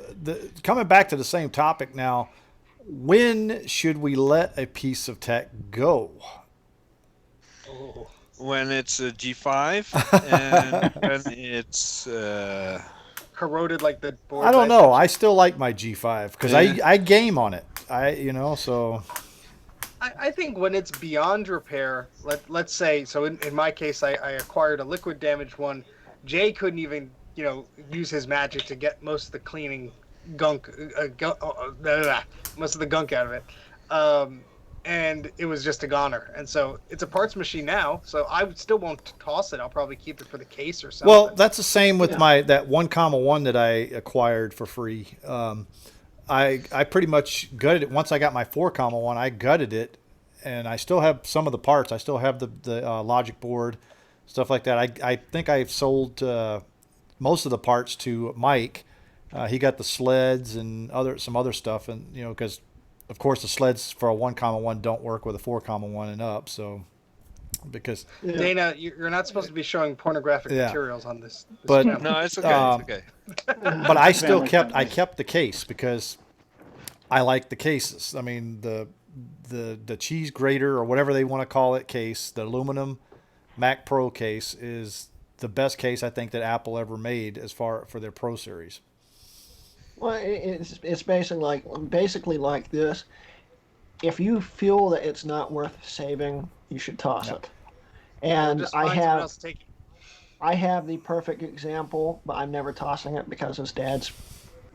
coming back to the same topic now, when should we let a piece of tech go? When it's a G5 and when it's Corroded like the board. I don't know. I still like my G5 because Yeah. I game on it. So I think when it's beyond repair, let's say, so in my case, I acquired a liquid damaged one. Jay couldn't even, use his magic to get most of the cleaning most of the gunk out of it. And it was just a goner. And so it's a parts machine now, so I still won't toss it. I'll probably keep it for the case or something. well, that's the same with that 1,1 that I acquired for free. I pretty much gutted it once I got my 4,1. I gutted it, and I still have some of the parts. I still have the logic board, stuff like that. I think I've sold most of the parts to Mike. He got the sleds and some other stuff, and because of course the sleds for a 1,1 don't work with a 4,1 and up. So because Dana, you're not supposed to be showing pornographic materials on this But- channel. No, it's okay. It's okay. but I still kept the case because I like the cases. I mean the cheese grater or whatever they want to call it case, the aluminum Mac Pro case is the best case I think that Apple ever made as far for their Pro series. Well, it's basically like this. If you feel that it's not worth saving, you should toss it. And Just find someone else to take it. I have the perfect example, but I'm never tossing it because it's Dad's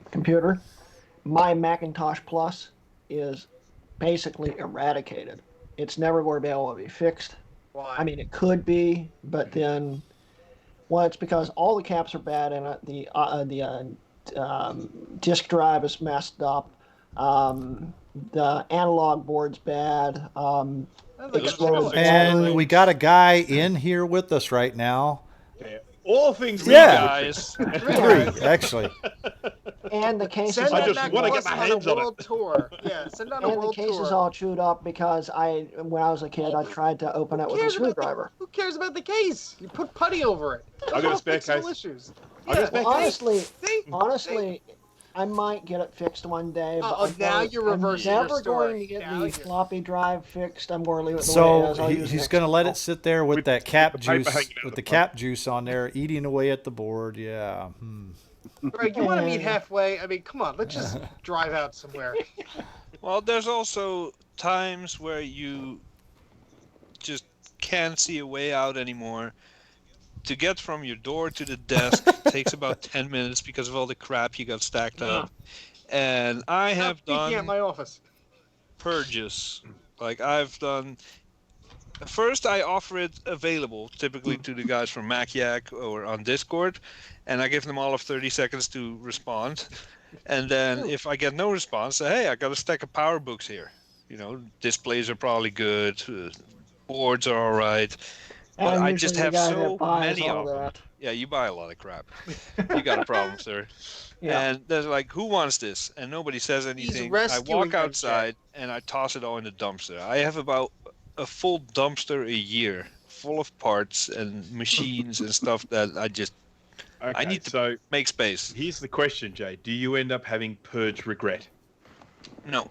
computer. My Macintosh Plus is basically eradicated. It's never going to be able to be fixed. Why? I mean, it could be, but then, well, it's because all the caps are bad in it. The disk drive is messed up. The analog board's bad. Exploded And we got a guy in here with us right now. All things Yeah. Guys, 3 actually. And the case Send is I that just Mac wanna Plus get my on hands a on it. world tour. Yeah, send on a and the world case is tour. all chewed up because when I was a kid, I tried to open it with a screwdriver. Who cares about the case? You put putty over it. I got a spare Fixable case. Issues. I got a spare Well, case. honestly, I might get it fixed one day. But Oh, now you're reversing your I'm never story. going to get Now the you're- floppy drive fixed. I'm going to leave it the way So it is. I'll use he's next going to let fall. it sit there with that cap the paper juice hanging out with the the front. cap juice on there, eating away at the board. Yeah. Greg, you want to meet halfway? I mean, come on, let's just drive out somewhere. Well, there's also times where you just can't see a way out anymore. To get from your door to the desk takes about 10 minutes because of all the crap you got stacked up. And I have Stop peeking at done my office. purges. Like I've done. First, I offer it available, typically to the guys from MacYak or on Discord, and I give them all of 30 seconds to respond. And then if I get no response, say, hey, I got a stack of power books here. You know, displays are probably good, boards are all right. But I'm I usually just the have guy so that buys many all of them. that. Yeah, you buy a lot of crap. You got a problem, sir. Yeah. And there's like, who wants this? And nobody says anything. I rescuing walk them, outside and I toss it all in the dumpster. I have about a full dumpster a year full of parts and machines and stuff that I just Okay, need to so make space. here's the question, Jay. Do you end up having purge regret? No,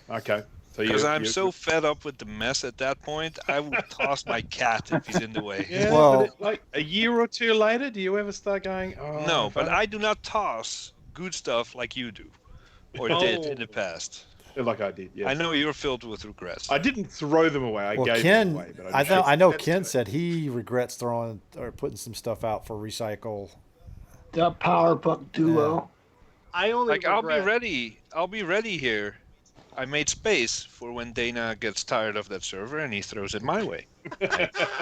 Okay. So because I'm so fed up with the mess at that point, I will toss my cat if he's in the way. Yeah, Well- but like a year or two later, do you ever start going, oh, No, but fuck? I do not toss good stuff like you do or did in the past. Like I did, yeah. I know you're filled with regrets. I didn't throw them away. I Well, gave Ken, them away. But I know That's Ken good. said he regrets throwing or putting some stuff out for recycle. The PowerBook Duo. I only Like I'll be regret- ready. I'll be ready here. I made space for when Dana gets tired of that server and he throws it my way.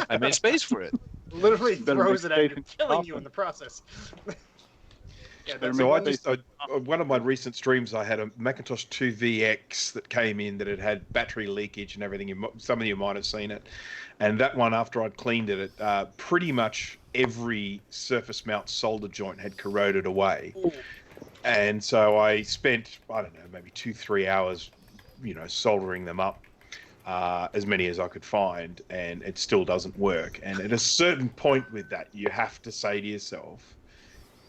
I made space for it. literally Better throws make it at you, space and killing stop you them. in the process. Yeah, Better that's make So I one- just one of my recent streams, I had a Macintosh 2VX that came in that had battery leakage and everything. Some of you might have seen it, and that one after I'd cleaned it, pretty much every surface mount solder joint had corroded away, and so I spent maybe 2-3 hours, soldering them up. As many as I could find, and it still doesn't work. And at a certain point with that, you have to say to yourself,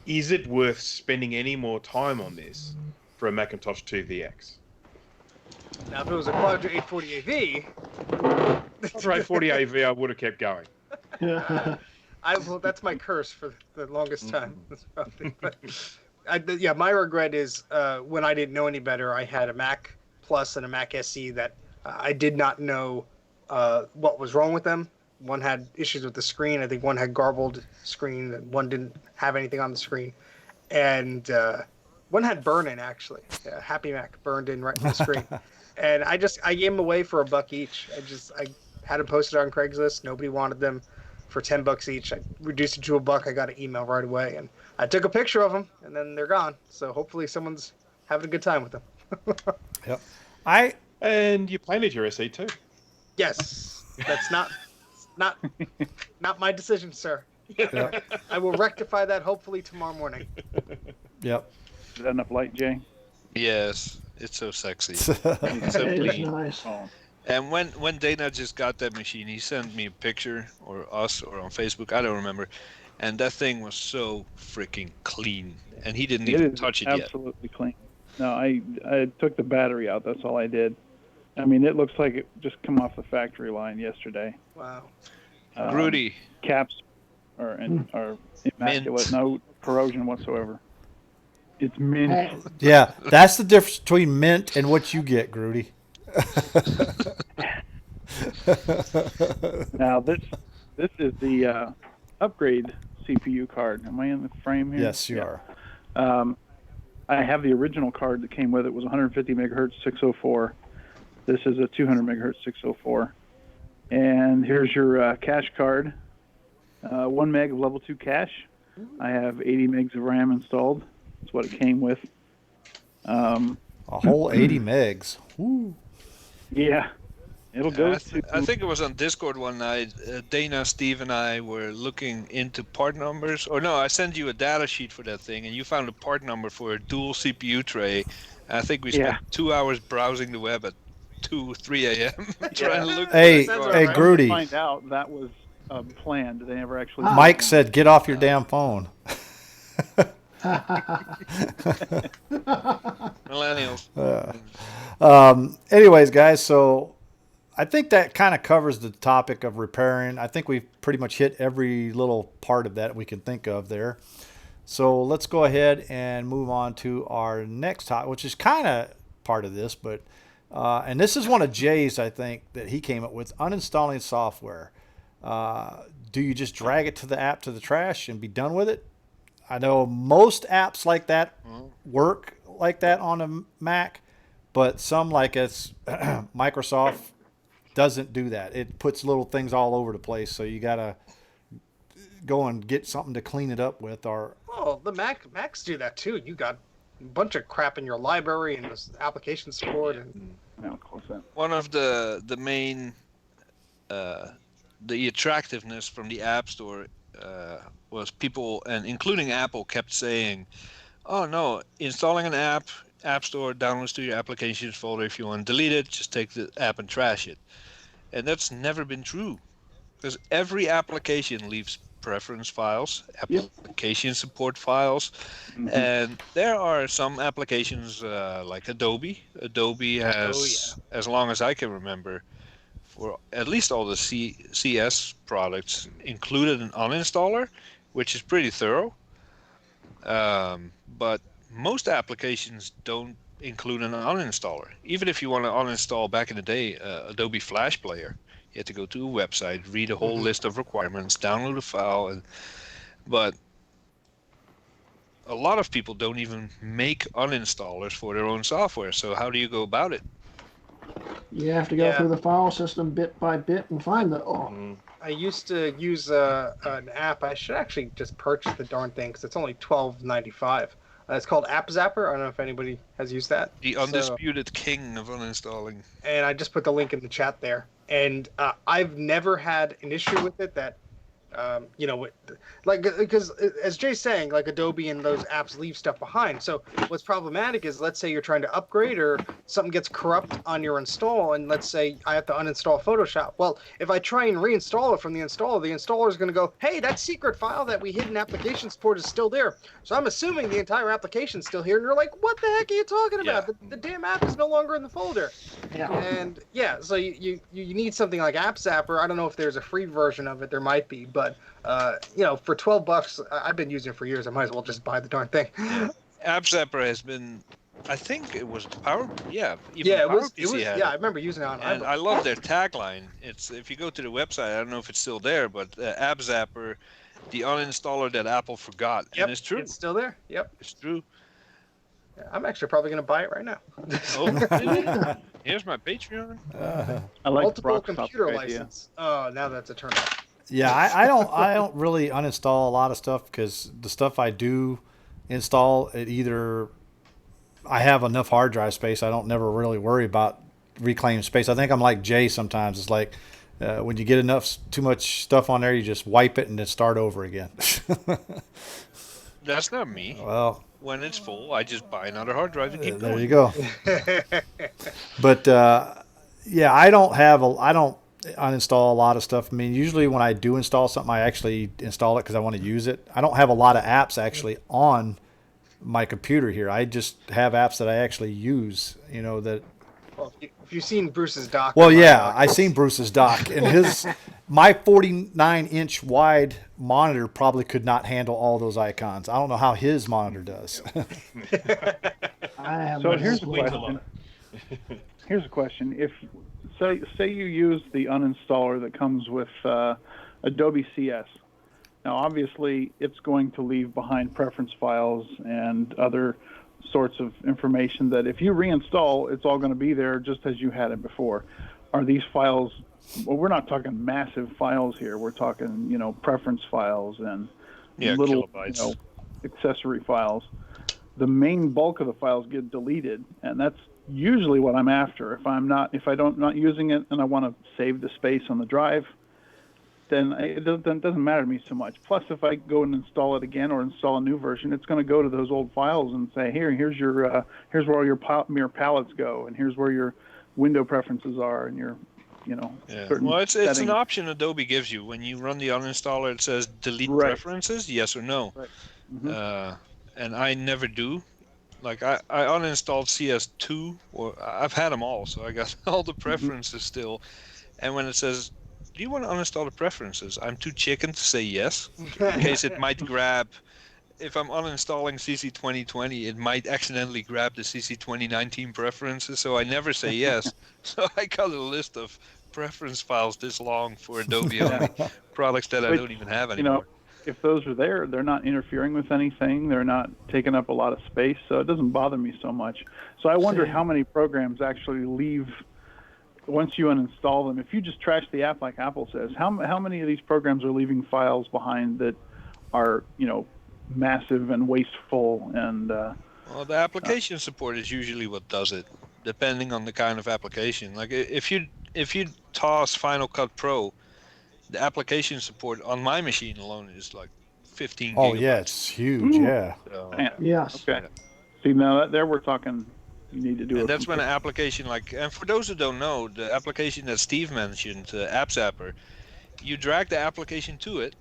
is it worth spending any more time on this for a Macintosh 2VX? Now, if it was a Quadra 840AV, For 840AV, I would have kept going. Yeah. that's my curse for the longest time. That's probably, but yeah, my regret is when I didn't know any better, I had a Mac Plus and a Mac SE that I did not know what was wrong with them. One had issues with the screen. I think one had garbled screen, and one didn't have anything on the screen. And one had burn-in, actually. Yeah, Happy Mac burned in right in the screen. And I gave them away for $1 each. I had them posted on Craigslist. Nobody wanted them for $10 each. I reduced it to $1. I got an email right away. And I took a picture of them, and then they're gone. So hopefully someone's having a good time with them. Yep. And you painted your SE too. Yes, that's not my decision, sir. Yep. I will rectify that hopefully tomorrow morning. Yep. Is that enough light, Jay? Yes, it's so sexy. So It is clean. nice. Oh, And when Dana just got that machine, he sent me a picture, or us, or on Facebook, I don't remember. And that thing was so freaking clean. And he didn't it even is touch it yet. absolutely clean. No, I took the battery out. That's all I did. I mean, it looks like it just come off the factory line yesterday. Wow. Rudy, Caps are immaculate. Mint. No corrosion whatsoever. It's mint. Hey, Yeah, that's the difference between mint and what you get, Grudy. Now this is the upgrade CPU card. Am I in the frame here? Yes, you Yeah. are. I have the original card that came with it. It was 150 megahertz 604. This is a 200 megahertz 604. And here's your cache card. 1 meg of level 2 cache. I have 80 megs of RAM installed. That's what it came with. A whole 80 megs. Woo. Yeah. It'll go I think it was on Discord one night. Dana, Steve, and I were looking into part numbers. Or no, I sent you a data sheet for that thing, and you found a part number for a dual CPU tray. And I think we spent Yeah. 2 hours browsing the web at 3 a.m. trying to look. Hey, for that Sounds card. hey, right. Grudy. Find out that was planned. They never actually. Mike said, "Get off your damn phone." Millennials. Anyways, guys, so I think that kind of covers the topic of repairing. I think we've pretty much hit every little part of that we can think of there. So let's go ahead and move on to our next topic, which is kind of part of this, but and this is one of Jay's, I think, that he came up with: uninstalling software. Do you just drag it to the app to the trash and be done with it? I know most apps like that work like that on a Mac, but some, like it's Microsoft, doesn't do that. It puts little things all over the place, so you gotta go and get something to clean it up with. Or Oh, the Macs do that too. You got a bunch of crap in your library and this application support. And Yeah, close that. One of the main the attractiveness from the App Store was people, and including Apple, kept saying, "Oh no, installing an App Store downloads to your applications folder. If you want to delete it, just take the app and trash it." And that's never been true, because every application leaves preference files, application support files, and there are some applications like Adobe. Adobe has, as long as I can remember, for at least all the CS products, included an uninstaller, which is pretty thorough. But most applications don't include an uninstaller. Even if you want to uninstall, back in the day, Adobe Flash Player, you had to go to a website, read a whole list of requirements, download a file, but a lot of people don't even make uninstallers for their own software. So how do you go about it? You have to go through the file system bit by bit and find the. I used to use an app. I should actually just purchase the darn thing because it's only $12.95. It's called App Zapper. I don't know if anybody has used that. The undisputed king of uninstalling. And I just put the link in the chat there. And I've never had an issue with it that, because as Jay's saying, like Adobe and those apps leave stuff behind. So what's problematic is, let's say you're trying to upgrade or something gets corrupt on your install, and let's say I have to uninstall Photoshop. Well, if I try and reinstall it from the installer is going to go, hey, that secret file that we hid in application support is still there. So I'm assuming the entire application's still here, and you're like, what the heck are you talking about? The damn app is no longer in the folder. Yeah. And so you need something like App Zapper. I don't know if there's a free version of it. There might be, but for $12, I've been using it for years. I might as well just buy the darn thing. App Zapper has been, I think it was Power. It was. had I remember using it on. And I love their tagline. It's, if you go to the website, I don't know if it's still there, but App Zapper, the uninstaller that Apple forgot. Yep, And it's true. It's still there. Yep. It's true. I'm actually probably going to buy it right now. Oh, here's my Patreon. I like Multiple Brock's computer topic idea. license. Oh, now that's a turn off. yeah, I don't really uninstall a lot of stuff, because the stuff I do install, it either I have enough hard drive space. I don't never really worry about reclaiming space. I think I'm like Jay sometimes. It's like when you get too much stuff on there, you just wipe it and then start over again. That's not me. Well, When it's full, I just buy another hard drive and keep there going. you go. But I don't uninstall a lot of stuff. I mean, usually when I do install something, I actually install it because I want to use it. I don't have a lot of apps actually on my computer here. I just have apps that I actually use, that. Well, if you've seen Bruce's doc. Well, yeah, I seen Bruce's doc, and my 49-inch wide monitor probably could not handle all those icons. I don't know how his monitor does. So here's a question. Here's a question. If say you use the uninstaller that comes with Adobe CS. Now, obviously, it's going to leave behind preference files and other sorts of information that if you reinstall, it's all going to be there just as you had it before. Are these files? Well, we're not talking massive files here. We're talking, preference files and little, kilobytes. Accessory files. The main bulk of the files get deleted, and that's usually what I'm after. If I'm not using it and I want to save the space on the drive, then it doesn't matter to me so much. Plus, if I go and install it again or install a new version, it's going to go to those old files and say, here's where all your mirror palettes go, and here's where your window preferences are, and your certain Well, it's settings. an option Adobe gives you when you run the uninstaller. It says delete preferences, yes or no. Right. Mm-hmm. And I never do. Like I uninstalled CS2, or I've had them all, so I got all the preferences still. And when it says, do you want to uninstall the preferences? I'm too chicken to say yes, in case it might grab if I'm uninstalling CC 2020, it might accidentally grab the CC 2019 preferences, so I never say yes. So I got a list of preference files this long for Adobe only products that I Which, don't even have you know, anymore. if those are there, they're not interfering with anything. They're not taking up a lot of space, so it doesn't bother me so much. So I wonder how many programs actually leave once you uninstall them. If you just trash the app like Apple says, how many of these programs are leaving files behind that are, you know, massive and wasteful and Well, the application support is usually what does it, depending on the kind of application. Like if you toss Final Cut Pro, the application support on my machine alone is like 15 Oh gigabytes. yeah, it's huge. Yeah. So, man, Yes. okay. See, now there we're talking. You need to do and it. that's when an application like, and for those who don't know, the application that Steve mentioned, AppZapper, you drag the application to it,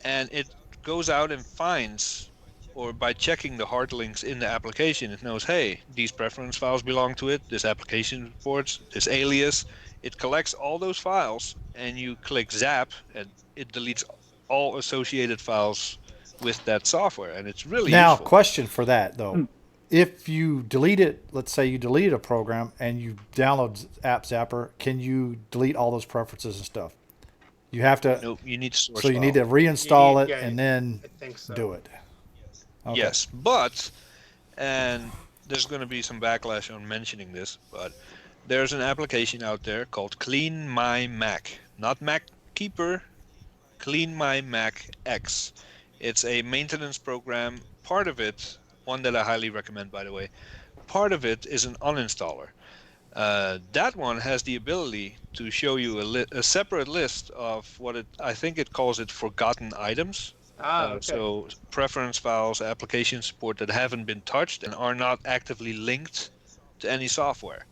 and it goes out and finds, or by checking the hard links in the application, it knows, hey, these preference files belong to it, this application reports, this alias. It collects all those files, and you click zap, and it deletes all associated files with that software, and it's really Now, useful. question for that though. If you delete it, let's say you deleted a program and you download AppZapper, can you delete all those preferences and stuff? You have to. No, you need to source So you need file. to reinstall it Yeah, and then I think so. do it. Okay. Yes, but, and there's going to be some backlash on mentioning this, but there's an application out there called Clean My Mac. Not Mac Keeper, Clean My Mac X. It's a maintenance program. Part of it, one that I highly recommend, by the way, part of it is an uninstaller. That one has the ability to show you a separate list of I think it calls it forgotten items. Okay. So preference files, application support that haven't been touched and are not actively linked to any software.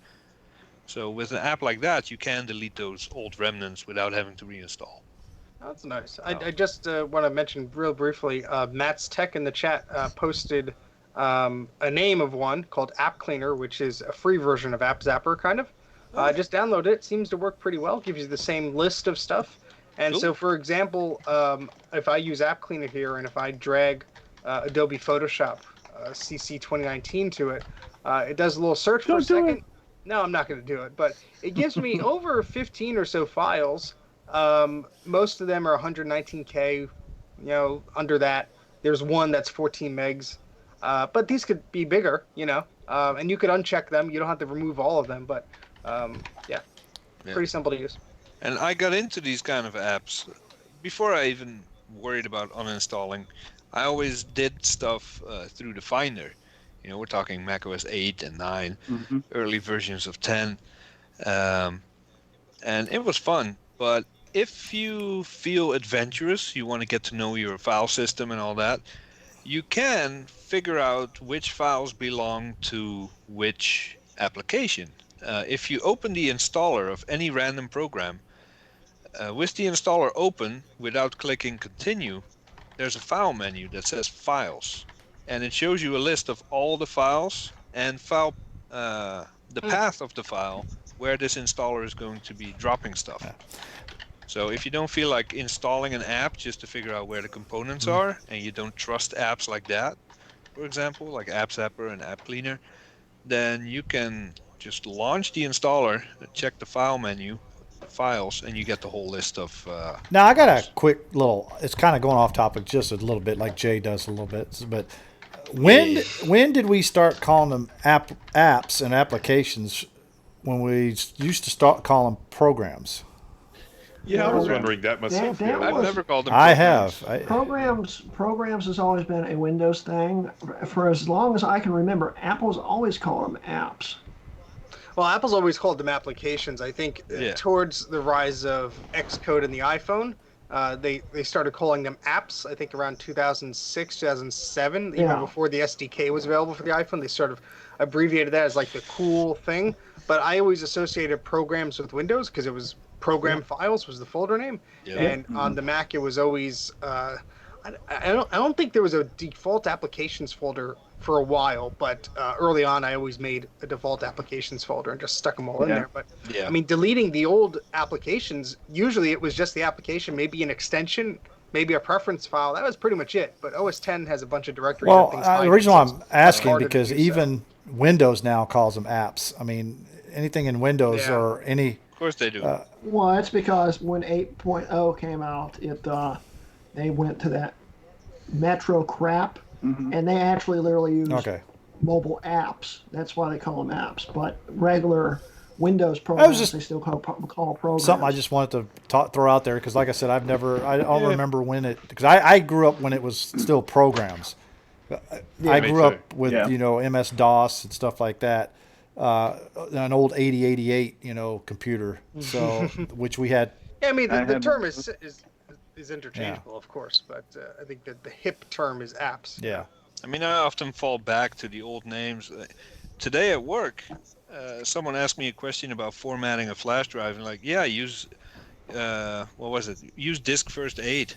So with an app like that, you can delete those old remnants without having to reinstall. That's nice. I just want to mention real briefly, Matt's Tech in the chat posted a name of one called App Cleaner, which is a free version of AppZapper, kind of. Just download it. It seems to work pretty well. Gives you the same list of stuff. And Cool. so, for example, if I use App Cleaner here and if I drag Adobe Photoshop CC 2019 to it, it does a little search for a Don't do second. No, I'm not going to do it. But it gives me over 15 or so files. Most of them are 119K, you know, under that. There's one that's 14 megs. But these could be bigger, you know, and you could uncheck them. You don't have to remove all of them, but yeah, pretty simple to use. And I got into these kind of apps before I even worried about uninstalling. I always did stuff through the Finder. You know, we're talking macOS 8 and 9, early versions of 10. And it was fun. But if you feel adventurous, you want to get to know your file system and all that, you can figure out which files belong to which application. If you open the installer of any random program, with the installer open without clicking continue, there's a file menu that says files, and it shows you a list of all the files and the path of the file where this installer is going to be dropping stuff. So if you don't feel like installing an app just to figure out where the components are, and you don't trust apps like that, for example, like AppZapper and App Cleaner, then you can just launch the installer, check the file menu, files, and you get the whole list of. Now I got a quick little. It's kind of going off topic just a little bit, like Jay does a little bit. But when did we start calling them apps and applications? When we used to start calling them programs. Yeah, I was wondering that myself. that I've was- never called them. I programs. have. Programs has always been a Windows thing. For as long as I can remember, Apple's always called them apps. Well, Apple's always called them applications. I think Yeah. towards the rise of Xcode and the iPhone, they started calling them apps. I think around 2006, 2007, Yeah. even before the SDK was available for the iPhone, they sort of abbreviated that as like the cool thing. But I always associated programs with Windows because it was program files was the folder name, Yeah. and on the Mac it was always. I don't think there was a default applications folder for a while, but early on I always made a default applications folder and just stuck them all in there. But Yeah. I mean, deleting the old applications, usually it was just the application, maybe an extension, maybe a preference file. That was pretty much it. But OS 10 has a bunch of directories. Well, and things the behind reason it, why so I'm it's asking harder to because do so. even Windows now calls them apps. I mean, anything in Windows Yeah. or any. Of course they do. Well, that's because when 8.0 came out, they went to that Metro crap, and they actually literally use Okay. mobile apps. That's why they call them apps. But regular Windows programs, just they still call programs. Something I just wanted to throw out there because, like I said, I don't remember when it, because I grew up when it was still programs. I Me grew too. up with, Yeah. MS DOS and stuff like that. An old 8088, computer. So, which we had. Yeah, I mean, I the had- term is interchangeable, of course, but I think that the hip term is apps. Yeah. I mean, I often fall back to the old names. Today at work, someone asked me a question about formatting a flash drive, and like, yeah, use what was it? Use disk first 8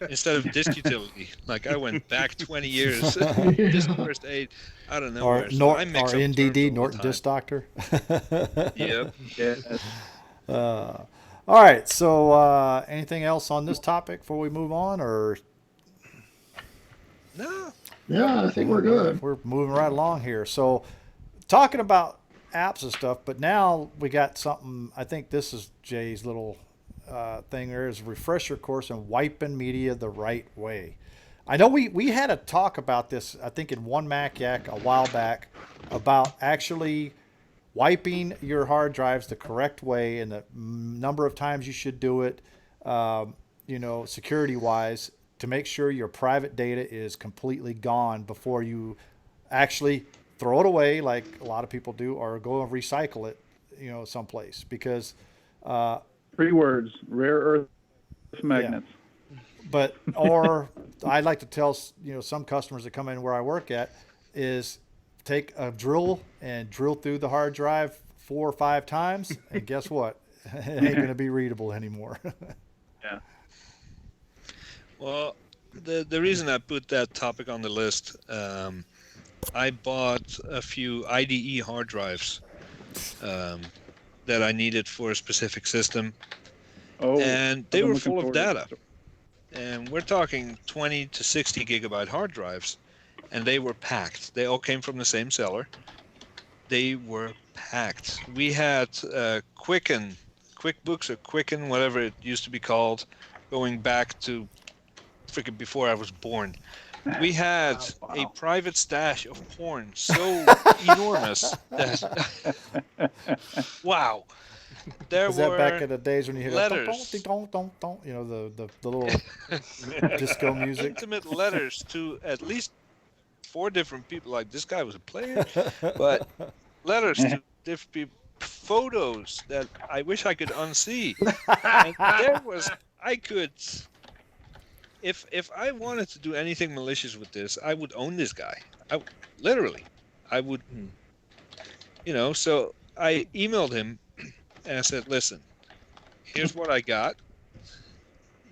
instead of disk utility. Like I went back 20 years. Disk first 8. I don't know. Or, where, so I mix up NDD, terms all Norton the Disk Doctor. time. Yep. Yeah. All right. So, anything else on this topic before we move on, or No. Yeah, I think we're good. we're moving right along here? So, talking about apps and stuff, but now we got something. I think this is Jay's little thing. There is a refresher course on wiping media the right way. I know we had a talk about this. I think in one Mac Yak a while back about actually wiping your hard drives the correct way and the number of times you should do it, security wise, to make sure your private data is completely gone before you actually throw it away like a lot of people do, or go and recycle it, someplace. Because 3 words: rare earth magnets. or I'd like to tell some customers that come in where I work at is take a drill and drill through the hard drive 4 or 5 times, and guess what? It ain't going to be readable anymore. Yeah. Well, the reason I put that topic on the list, I bought a few IDE hard drives that I needed for a specific system, Oh, and they I'm were looking full of forward to data. this. And we're talking 20 to 60 gigabyte hard drives, and they were packed. They all came from the same seller. They were packed. We had QuickBooks or Quicken, whatever it used to be called, going back to freaking before I was born. We had a private stash of porn so enormous that wow. There Was that were back in the days when you hit letters. the little disco music? intimate letters to at least 4 different people. Like, this guy was a player, but letters to different people, photos that I wish I could unsee. And if I wanted to do anything malicious with this, I would own this guy. I would, so I emailed him and I said, listen, here's what I got.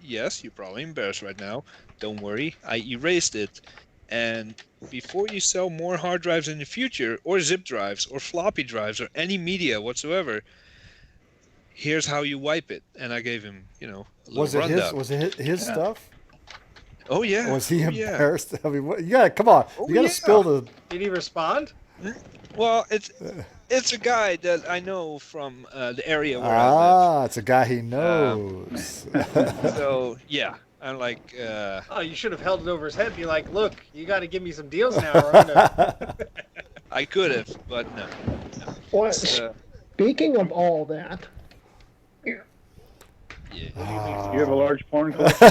Yes, you're probably embarrassed right now. Don't worry. I erased it. And before you sell more hard drives in the future, or zip drives, or floppy drives, or any media whatsoever, here's how you wipe it. And I gave him, a little rundown. Was it his stuff? Oh, yeah. Was he Oh, yeah. embarrassed? I mean, come on. Oh, You got to yeah. spill the. Did he respond? Well, it's a guy that I know from the area where I It's a guy he knows. live. So, yeah. I'm like, Oh, you should have held it over his head and be like, look, you got to give me some deals now. Or I'm gonna... I could have, but no. Well, Uh, speaking of all that, yeah. You have a large porn collection?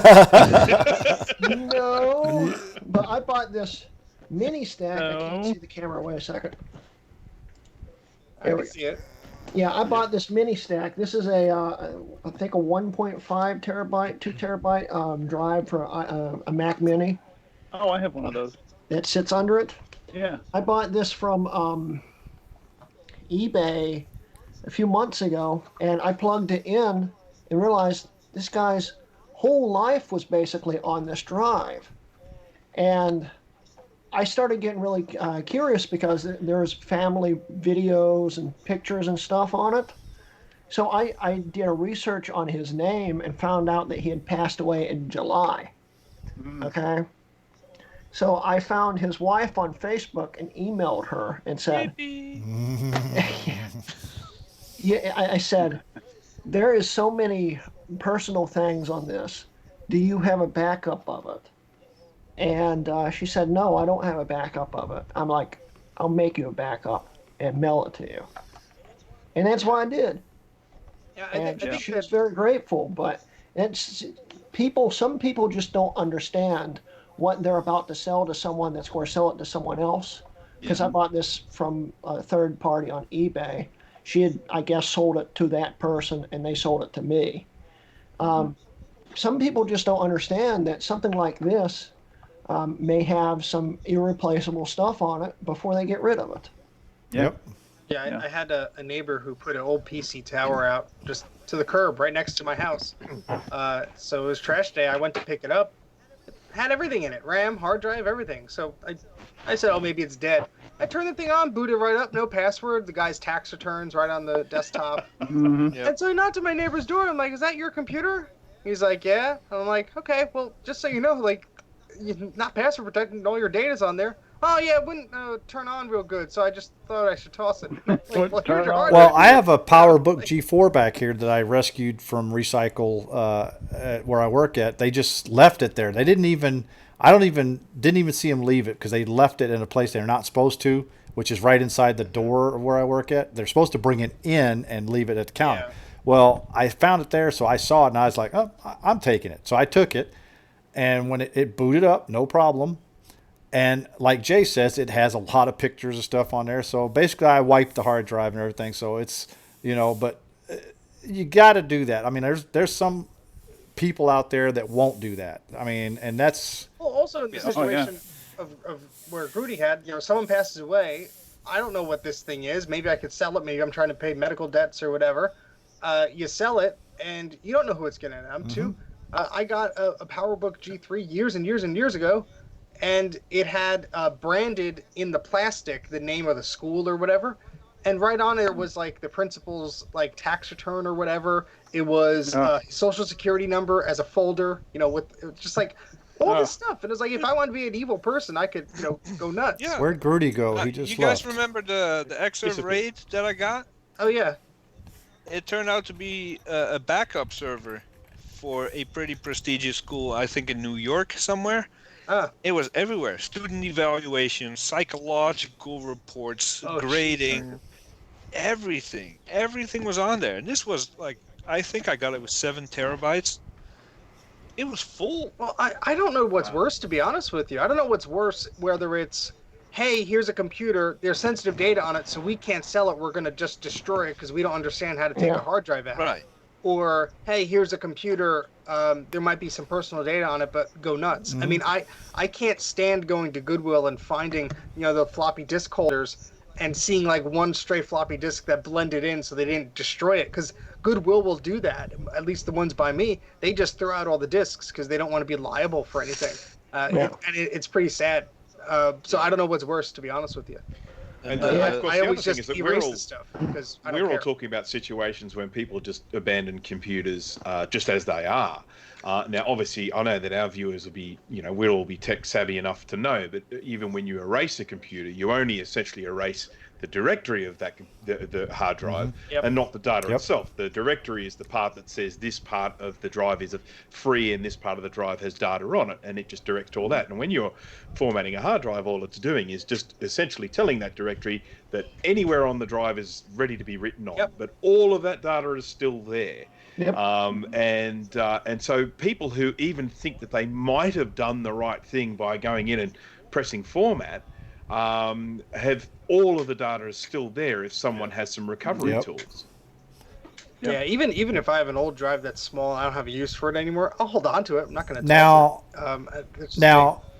no, but I bought this mini stack. I can't No. see the camera. Wait a second. I can see it. Yeah, I bought this mini stack. This is I think a 1.5 terabyte, 2 terabyte drive for a Mac Mini Oh, I have one of those. that sits under it. Yeah. I bought this from eBay a few months ago, and I plugged it in and realized this guy's whole life was basically on this drive. And I started getting really curious because there's family videos and pictures and stuff on it. So I did a research on his name and found out that he had passed away in July. Okay. So I found his wife on Facebook and emailed her and said, yeah, I said, there is so many personal things on this. Do you have a backup of it? And she said, no, I don't have a backup of it. I'm like, I'll make you a backup and mail it to you. And that's what I did. Yeah, And I think she that was very grateful. But some people just don't understand what they're about to sell to someone that's going to sell it to someone else. Because I bought this from a third party on eBay. She had, I guess, sold it to that person, and they sold it to me. Some people just don't understand that something like this may have some irreplaceable stuff on it before they get rid of it. Yep. Yeah, I had a neighbor who put an old PC tower out just to the curb right next to my house. So it was trash day. I went to pick it up. It had everything in it. RAM, hard drive, everything. So I said, oh, maybe it's dead. I turned the thing on, booted right up, no password. The guy's tax returns right on the desktop. Yep. And so I knocked at my neighbor's door. I'm like, is that your computer? He's like, yeah. And I'm like, okay, well, just so you know, like, you're not password protected and all your data's on there. Oh, yeah, it wouldn't turn on real good, so I just thought I should toss it. Like, well, here's turn your on? hard Well, drive. I have a PowerBook G4 back here that I rescued from Recycle where I work at. They just left it there. They didn't even see them leave it because they left it in a place they're not supposed to, which is right inside the door of where I work at. They're supposed to bring it in and leave it at the counter. Yeah. Well, I found it there, so I saw it and I was like, oh, I'm taking it. So I took it, and when it booted up, no problem. And like Jay says, it has a lot of pictures and stuff on there. So basically, I wiped the hard drive and everything. So it's, but you got to do that. I mean, there's some people out there that won't do that. I mean, and that's Well, also in the situation of where Grudy had, someone passes away. I don't know what this thing is. Maybe I could sell it. Maybe I'm trying to pay medical debts or whatever. You sell it, and you don't know who it's going to end up to. I got a PowerBook G3 years and years and years ago, and it had branded in the plastic the name of the school or whatever. And right on it was like the principal's like tax return or whatever. It was social security number as a folder, with just like all this stuff. And it's like, if I wanted to be an evil person, I could, go nuts. Yeah. where'd Grudy go? He just You guys left. remember the Exerve raid that I got? Oh yeah. It turned out to be a backup server for a pretty prestigious school, I think in New York somewhere. It was everywhere. Student evaluations, psychological reports, grading, everything. Everything was on there. And this was like, I think I got it with 7 terabytes. It was full. Well, I don't know what's worse, to be honest with you. I don't know what's worse, whether it's, hey, here's a computer, there's sensitive data on it, so we can't sell it, we're going to just destroy it because we don't understand how to take a hard drive out. Right. Or, hey, here's a computer, there might be some personal data on it, but go nuts. I mean, I can't stand going to Goodwill and finding, the floppy disk holders and seeing like one stray floppy disk that blended in so they didn't destroy it, because Goodwill will do that. At least the ones by me, they just throw out all the disks because they don't want to be liable for anything. It's pretty sad. So I don't know what's worse, to be honest with you. And of course, I the always other thing just is that erase the stuff because I don't we're all care. talking about situations when people just abandon computers just as they are. Now, obviously, I know that our viewers will be, we'll all be tech savvy enough to know that even when you erase a computer, you only essentially erase the directory of that the hard drive and not the data itself. The directory is the part that says this part of the drive is free and this part of the drive has data on it, and it just directs to all that. And when you're formatting a hard drive, all it's doing is just essentially telling that directory that anywhere on the drive is ready to be written on, but all of that data is still there. And so people who even think that they might have done the right thing by going in and pressing format have all of the data is still there if someone has some recovery tools. Yeah, even if I have an old drive that's small, I don't have a use for it anymore, I'll hold on to it. I'm not going to Now,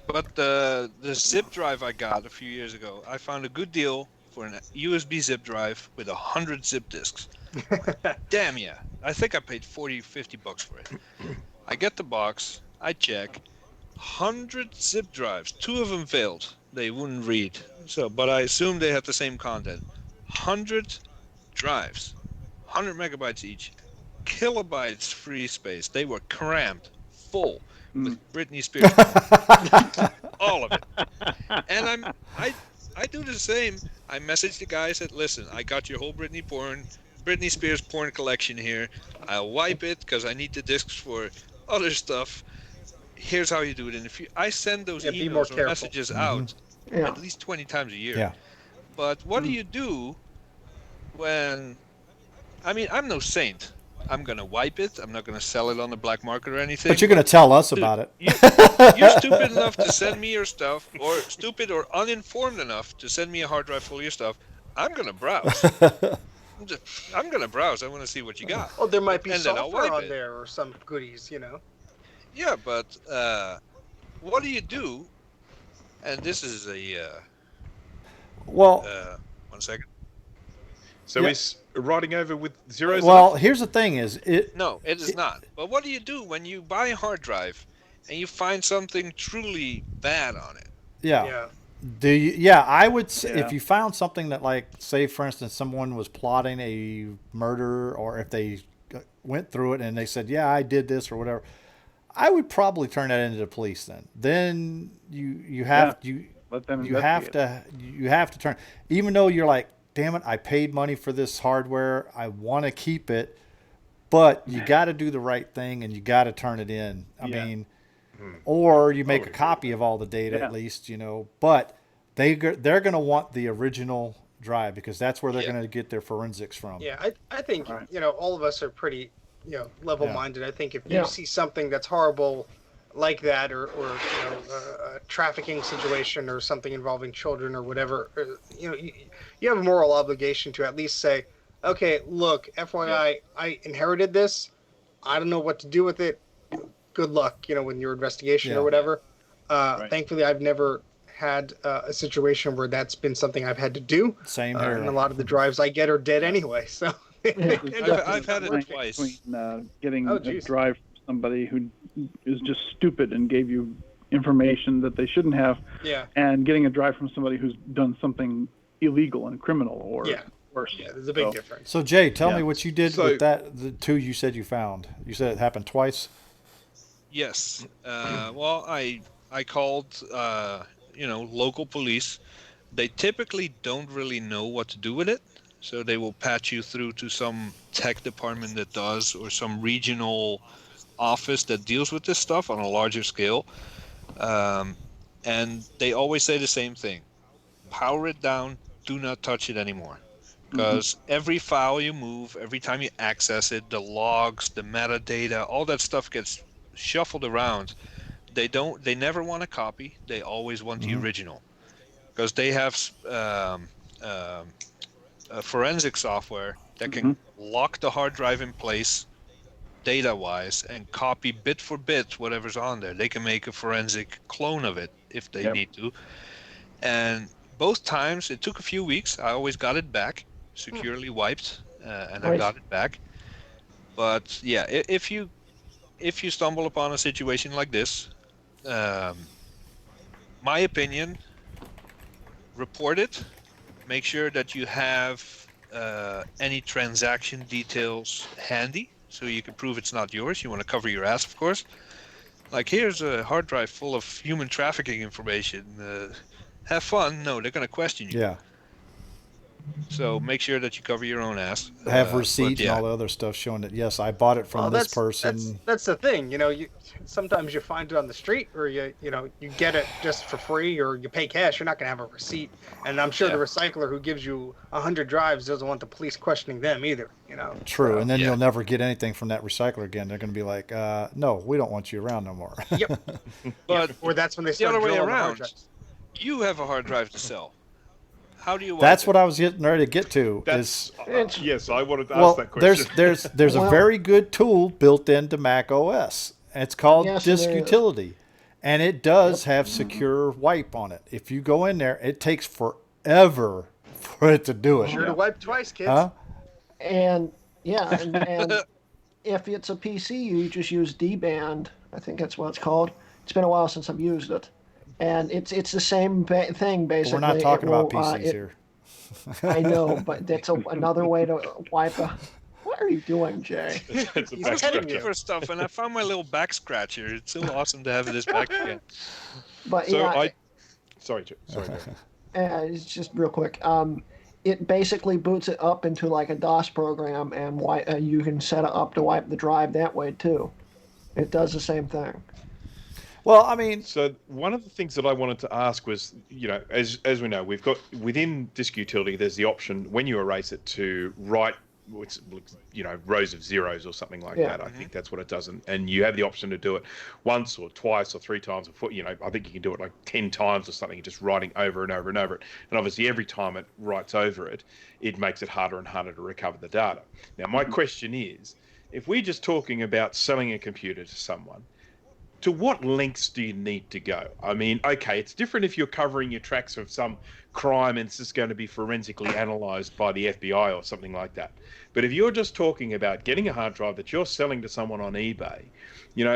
But the zip drive I got a few years ago, I found a good deal for a USB zip drive with 100 zip disks. Damn yeah. I think I paid $40-50 for it. I get the box, I check, 100 zip drives. 2 of them failed. They wouldn't read. But I assume they had the same content. 100 drives. 100 megabytes each, kilobytes free space. They were crammed, full with Britney Spears, all of it. And I do the same. I messaged the guy, said, "Listen, I got your whole Britney Spears porn collection here. I'll wipe it because I need the discs for other stuff. Here's how you do it." And I send those be more emails or careful. messages out Yeah. at least 20 times a year. Yeah. But what do you do when? I mean, I'm no saint. I'm gonna wipe it. I'm not gonna sell it on the black market or anything. But you're going to tell us about it. You're stupid enough to send me your stuff, or stupid or uninformed enough to send me a hard drive full of your stuff. I'm gonna browse. I'm gonna browse. I want to see what you got. Oh, there might be And then I'll software wipe on it. there or some goodies, you know. Yeah, but what do you do? And this is a Well, 1 second. So Yeah. is writing over with zeros? well, here's the thing: is it? No, it is not. But what do you do when you buy a hard drive and you find something truly bad on it? Yeah. Yeah. Do you? Yeah, I would say Yeah. if you found something that, like, say, for instance, someone was plotting a murder, or if they went through it and they said, "Yeah, I did this" or whatever, I would probably turn that into the police. Then you have Let them you have to turn, even though you're like, damn it, I paid money for this hardware, I want to keep it, but you got to do the right thing and you got to turn it in. I Yeah. mean, or you make a copy of all the data Yeah. at least, but they're going to want the original drive because that's where they're Yeah. going to get their forensics from. Yeah, I think Right. all of us are pretty level-minded. I think if you Yeah. see something that's horrible like that, or a trafficking situation or something involving children or whatever, you have a moral obligation to at least say, okay, look, FYI, I inherited this. I don't know what to do with it. Good luck, with your investigation Yeah. or whatever. Right. Thankfully, I've never had a situation where that's been something I've had to do. Same here. And a lot of the drives I get are dead anyway, so. I've had it Difference twice. between getting Oh, a geez. drive from somebody who is just stupid and gave you information that they shouldn't have, Yeah, and getting a drive from somebody who's done something illegal and criminal or Yeah. worse. yeah, there's a big So, difference. So Jay, tell Yeah. me what you did So- with the two you said you found. You said it happened twice. Yes. Well, I called local police. They typically don't really know what to do with it, so they will patch you through to some tech department that does, or some regional office that deals with this stuff on a larger scale. And they always say the same thing: power it down. Do not touch it anymore. Because every file you move, every time you access it, the logs, the metadata, all that stuff gets shuffled around. They never want a copy. They always want the original, because they have a forensic software that can lock the hard drive in place data-wise and copy bit for bit whatever's on there. They can make a forensic clone of it if they Yep. need to. And both times, it took a few weeks. I always got it back, securely wiped, and I Nice. got it back. But yeah, if you stumble upon a situation like this, my opinion, report it. Make sure that you have any transaction details handy, so you can prove it's not yours. You want to cover your ass, of course. Like, here's a hard drive full of human trafficking information. Have fun. No, they're going to question you. Yeah. So make sure that you cover your own ass. Have But receipts yeah. and all the other stuff showing that, yes, I bought it from Well, this person. That's the thing, sometimes you find it on the street, or you get it just for free, or you pay cash. You're not going to have a receipt, and I'm sure Yeah. the recycler who gives you 100 drives doesn't want the police questioning them either. True. And then Yeah. you'll never get anything from that recycler again. They're going to be like, no, we don't want you around no more. Yep. But Or that's when they the start other way drilling the hard around, drives. you have a hard drive to sell. How do you? That's what I was getting ready to get to. That's Is yes, I wanted to ask well, that question. there's a Well- very good tool built into Mac OS. It's called Yes, Disk there is. Utility, and it does have secure wipe on it. If you go in there, it takes forever for it to do it. Sure to wipe twice, kids. Huh? And yeah, and if it's a PC, you just use dband. I think that's what it's called. It's been a while since I've used it, and it's the same thing But basically. we're not talking It will, about PCs here. I know, but that's another way to wipe a. What are you doing, Jay? It's a He's I back was kidding looking you. scratcher. for stuff, and I found my little back scratcher. It's so awesome to have this back again. But So yeah, sorry, Joe. it's just real quick. It basically boots it up into like a DOS program, and you can set it up to wipe the drive that way too. It does the same thing. Well, I mean, So one of the things that I wanted to ask was, as we know, we've got within Disk Utility, there's the option when you erase it to write, rows of zeros or something like Yeah. that. I think that's what it does, and you have the option to do it once or twice or 3 times, or I think you can do it like 10 times or something, just writing over and over and over it. And obviously, every time it writes over it, it makes it harder and harder to recover the data. Now, my question is, if we're just talking about selling a computer to someone, to what lengths do you need to go? I mean, okay, it's different if you're covering your tracks of some crime and it's just going to be forensically analysed by the FBI or something like that. But if you're just talking about getting a hard drive that you're selling to someone on eBay,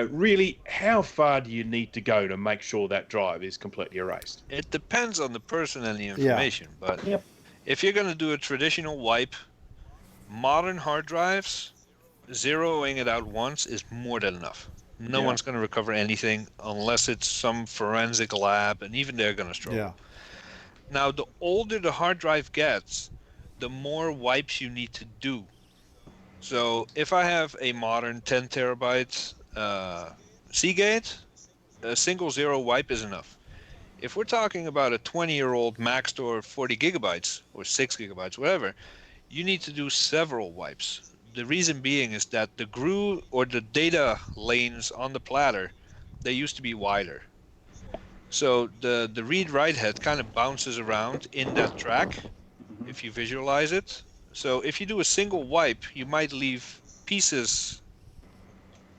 really, how far do you need to go to make sure that drive is completely erased? It depends on the person and the information, but Yep. if you're going to do a traditional wipe, modern hard drives, zeroing it out once is more than enough. No Yeah. one's going to recover anything unless it's some forensic lab, and even they're going to struggle. yeah. Now, the older the hard drive gets, the more wipes you need to do. So if I have a modern 10 terabytes Seagate, a single zero wipe is enough. If we're talking about a 20-year-old Maxtor 40 gigabytes or 6 gigabytes, whatever, you need to do several wipes. The reason being is that the GRU or the data lanes on the platter, they used to be wider. So the read-write head kind of bounces around in that track, if you visualize it. So if you do a single wipe, you might leave pieces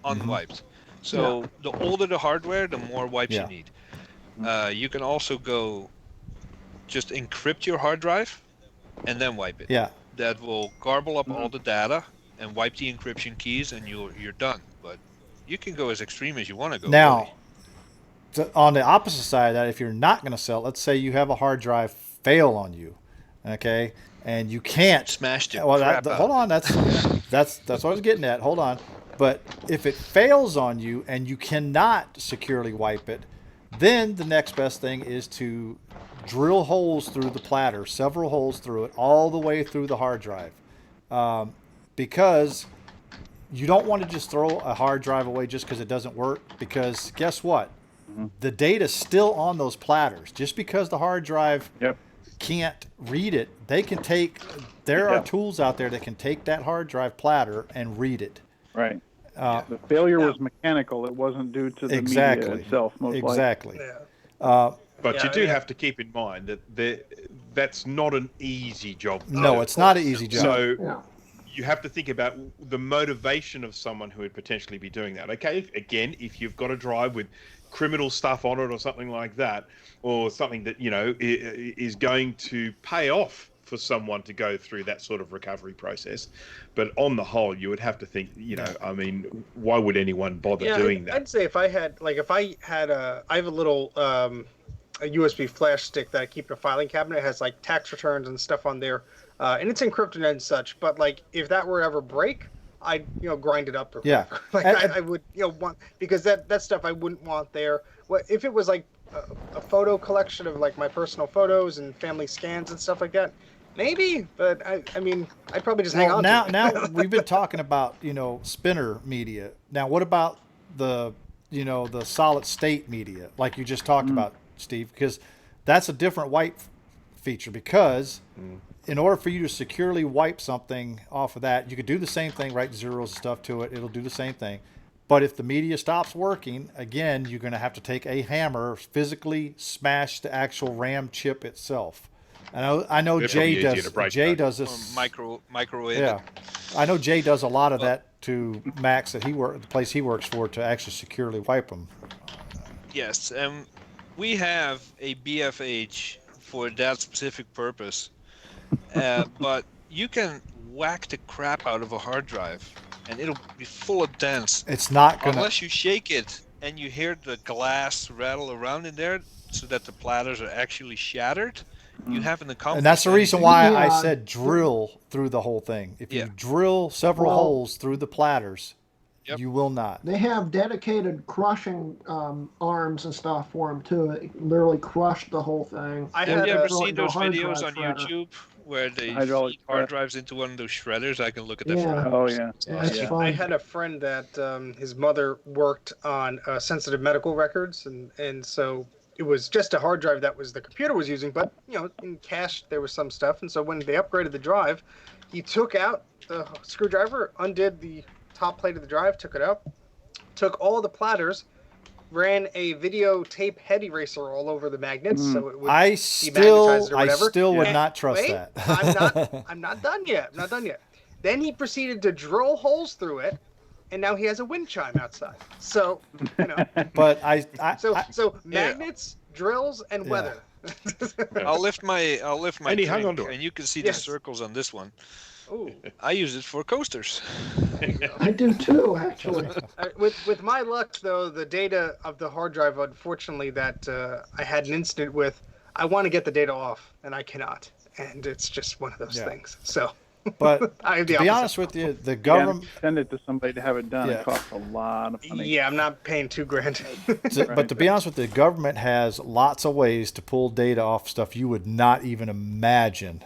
unwiped. So the older the hardware, the more wipes Yeah. you need. You can also go just encrypt your hard drive and then wipe it. Yeah. That will garble up all the data and wipe the encryption keys, and you're done. But you can go as extreme as you want to go. Now, really. on the opposite side of that, if you're not going to sell, let's say you have a hard drive fail on you, okay, and you can't Smashed it. Well, crap hold out. on. That's what I was getting at. Hold on. But if it fails on you and you cannot securely wipe it, then the next best thing is to drill holes through the platter, several holes through it, all the way through the hard drive, because you don't want to just throw a hard drive away just because it doesn't work. Because guess what? The data's still on those platters. Just because the hard drive Yep. can't read it, they can take. There are Yeah. tools out there that can take that hard drive platter and read it. Right. The failure was mechanical. It wasn't due to the Exactly. media itself, most likely. Exactly. Yeah. But Yeah, you do yeah. have to keep in mind that that's not an easy job. to No, do. it's not an easy job. So Yeah. you have to think about the motivation of someone who would potentially be doing that. Okay, again, if you've got a drive with criminal stuff on it or something like that, or something that is going to pay off for someone to go through that sort of recovery process. But on the whole, you would have to think, I mean, why would anyone bother doing that? I'd say if I had I have a little a USB flash stick that I keep in a filing cabinet. It has like tax returns and stuff on there, and it's encrypted and such. But like if that were to ever break, I'd grind it up. Or Yeah. like And- I would want, because that stuff I wouldn't want there. What if it was like a photo collection of like my personal photos and family scans and stuff like that? Maybe, but I mean, I'd probably just hang Well, on. now, to it. now we've been talking about spinner media. Now, what about the the solid state media, like you just talked about, Steve? Because that's a different wipe feature. Because in order for you to securely wipe something off of that, you could do the same thing, write zeros and stuff to it. It'll do the same thing. But if the media stops working, again, you're going to have to take a hammer, physically smash the actual RAM chip itself. I know They're Jay probably easier to break, Jay though. does Or this. microwave. Yeah, it. I know Jay does a lot of that to Macs that the place he works for, to actually securely wipe them. Yes, we have a BFH for that specific purpose, but you can whack the crap out of a hard drive, and it'll be full of dents. It's not gonna. Unless you shake it and you hear the glass rattle around in there, so that the platters are actually shattered, you have in the compass. And that's the reason why I Yeah. said drill through the whole thing. If you Yeah. drill several Well- holes through the platters, Yep. you will not. They have dedicated crushing arms and stuff for them too. It literally crushed the whole thing. I Have had you a- ever throw it seen into a those hard videos drive on shredder. YouTube where they Hydraulic feed hard press. drives into one of those shredders? I can look at that Yeah. forever. Oh yeah. Yeah, it's Yeah. fun. I had a friend that his mother worked on sensitive medical records, and so it was just a hard drive that was the computer was using, but in cache there was some stuff, and so when they upgraded the drive, he took out the screwdriver, undid the top plate of the drive, took it out, took all the platters, ran a videotape head eraser all over the magnets, so it would I demagnetize still, it or I whatever. still would And- not trust wait, that. I'm not done yet. I'm not done yet. Then he proceeded to drill holes through it, and now he has a wind chime outside. So, But so magnets, drills, and Yeah. weather. I'll lift my And he hung drink, on to it. and you can see Yes. the circles on this one. Ooh. I use it for coasters. I do too, actually. With my luck, though, the data of the hard drive, unfortunately, that I had an incident with, I want to get the data off, and I cannot. And it's just one of those Yeah. things. So, but I have the to be opposite. honest with you, the Again, government. send it to somebody to have it done. Yeah. It costs a lot of money. Yeah, I'm not paying $2,000. But to be honest with you, the government has lots of ways to pull data off stuff you would not even imagine.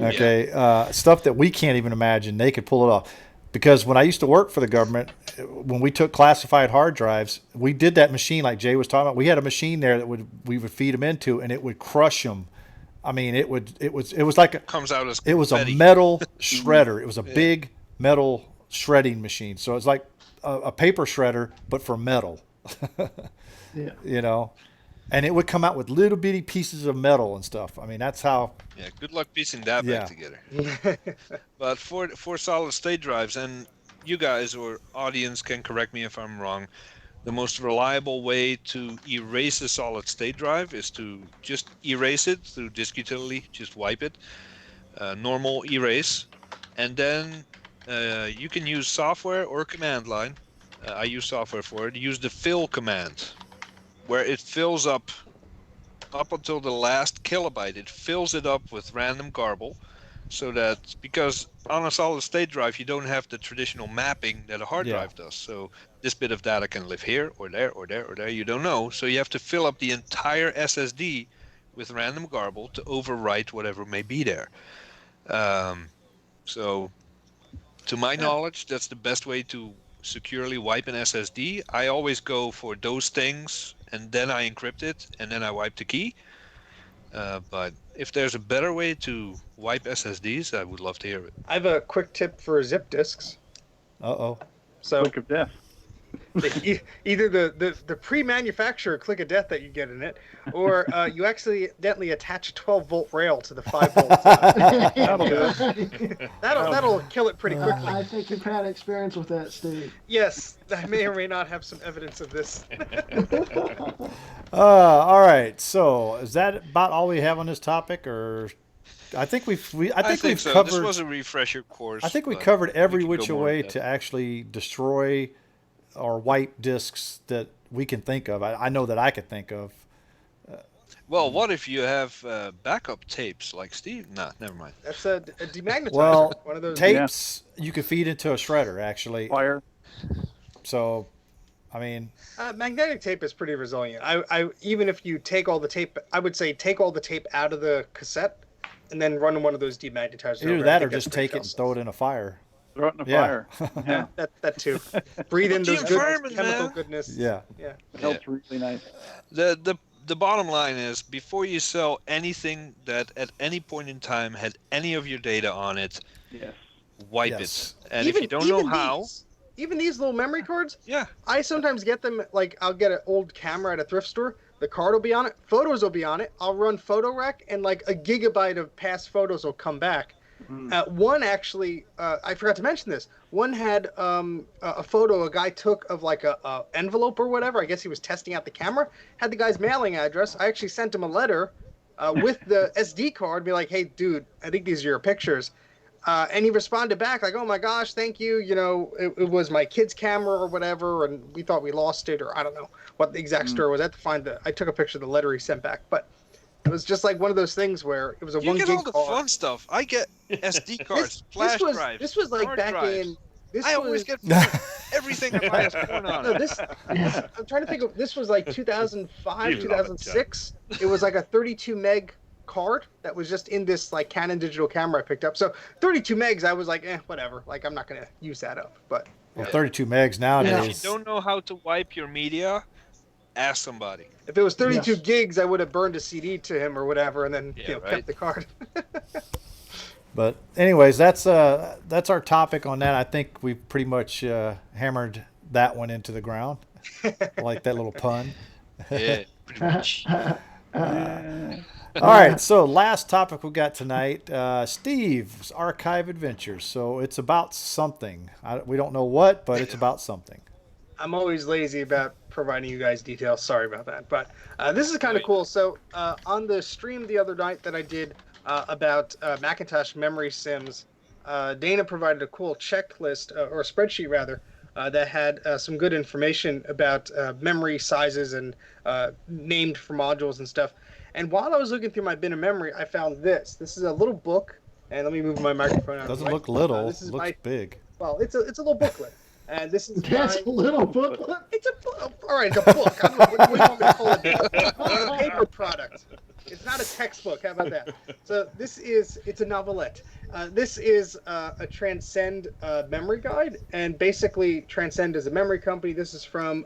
Okay, stuff that we can't even imagine, they could pull it off. Because when I used to work for the government, when we took classified hard drives, we did that machine like Jay was talking about. We had a machine there that we would feed them into, and it would crush them. I mean, it was like Comes out as it was a confetti. metal shredder. It was a big metal shredding machine. So it's like a paper shredder, but for metal. Yeah. And it would come out with little bitty pieces of metal and stuff. I mean, that's how. Yeah, good luck piecing that Yeah. back together. But for solid state drives, and you guys or audience can correct me if I'm wrong, the most reliable way to erase a solid state drive is to just erase it through disk utility, just wipe it, normal erase, and then you can use software or command line. I use software for it. Use the fill command, where it fills up until the last kilobyte. It fills it up with random garble, so that, because on a solid state drive you don't have the traditional mapping that a hard Yeah. drive does. So this bit of data can live here or there or there or there. You don't know. So you have to fill up the entire SSD with random garble to overwrite whatever may be there. So to my knowledge, that's the best way to securely wipe an SSD. I always go for those things, and then I encrypt it, and then I wipe the key. But if there's a better way to wipe SSDs, I would love to hear it. I have a quick tip for zip disks. Uh-oh. So Click of death. either the pre-manufacturer click of death that you get in it, or you accidentally attach a 12-volt rail to the 5-volt. That'll do it. That'll kill it pretty quickly. I think you've had experience with that, Steve. Yes, I may or may not have some evidence of this. All right. So is that about all we have on this topic, or I think I think we've so. covered. This was a refresher course. I think we but covered every we can which go more way in depth. to actually destroy or wipe discs that we can think of. I know that I could think of. Well, what if you have backup tapes like Steve? Nah, never mind. That's a demagnetizer. Well, one of those. tapes you could feed into a shredder actually. Fire. So, I mean, Magnetic tape is pretty resilient. I even if you take all the tape, I would say take all the tape out of the cassette and then run one of those demagnetizers. either over. I that or think that's just pretty take it and trustworthy. throw it in a fire. Throw it in the Yeah. fire. Yeah. That too. Breathe in The those good environment, chemical man. goodness. Yeah. Yeah. Helps really nice. The bottom line is, before you sell anything that at any point in time had any of your data on it, Yes. wipe Yes. it. And if you don't know how, even these little memory cards, yeah, I sometimes get them. Like I'll get an old camera at a thrift store. The card will be on it. Photos will be on it. I'll run PhotoRec, and like a gigabyte of past photos will come back. One actually, I forgot to mention this. One had a photo a guy took of like a envelope or whatever. I guess he was testing out the camera. Had the guy's mailing address. I actually sent him a letter with the SD card, be like, "Hey, dude, I think these are your pictures." And he responded back like, "Oh my gosh, thank you. You know, it was my kid's camera or whatever, and we thought we lost it, or I don't know what the exact story was. I had to find I took a picture of the letter he sent back, but It was just like one of those things where it was a You 1 get gig all the card. fun stuff. I get SD cards, flash drives. This was like hard back drives. in. This I was, always get everything I buy has porn on No, it. this I'm trying to think of. This was like 2005, You love it, 2006. It was like a 32 meg card that was just in this like Canon digital camera I picked up. So 32 megs, I was like, whatever. Like I'm not gonna use that up. But Well, 32 megs And nowadays. if you don't know how to wipe your media, ask somebody. if it was 32 Yes. gigs, I would have burned a CD to him or whatever, and then Yeah, right. kept the card. But anyways, that's our topic on that. I think we pretty much hammered that one into the ground. I like that little pun. Yeah, pretty much. All right, so last topic we got tonight, Steve's Archive Adventures. So it's about something. We don't know what, but it's about something. I'm always lazy about providing you guys details. Sorry about that. But this is kind of cool. So on the stream the other night that I did about Macintosh memory sims, Dana provided a cool checklist or a spreadsheet rather that had some good information about memory sizes and named for modules and stuff. And while I was looking through my bin of memory, I found this. This is a little book. And let me move my microphone out of the Doesn't way. look little. This is Looks my, big. well, it's a little booklet. And this is That's my, a little booklet. it's a all right. It's a book. I don't know what do you want me to call it. It's a paper product. It's not a textbook. How about that? So it's a novelette. This is a Transcend memory guide, and basically Transcend is a memory company. This is from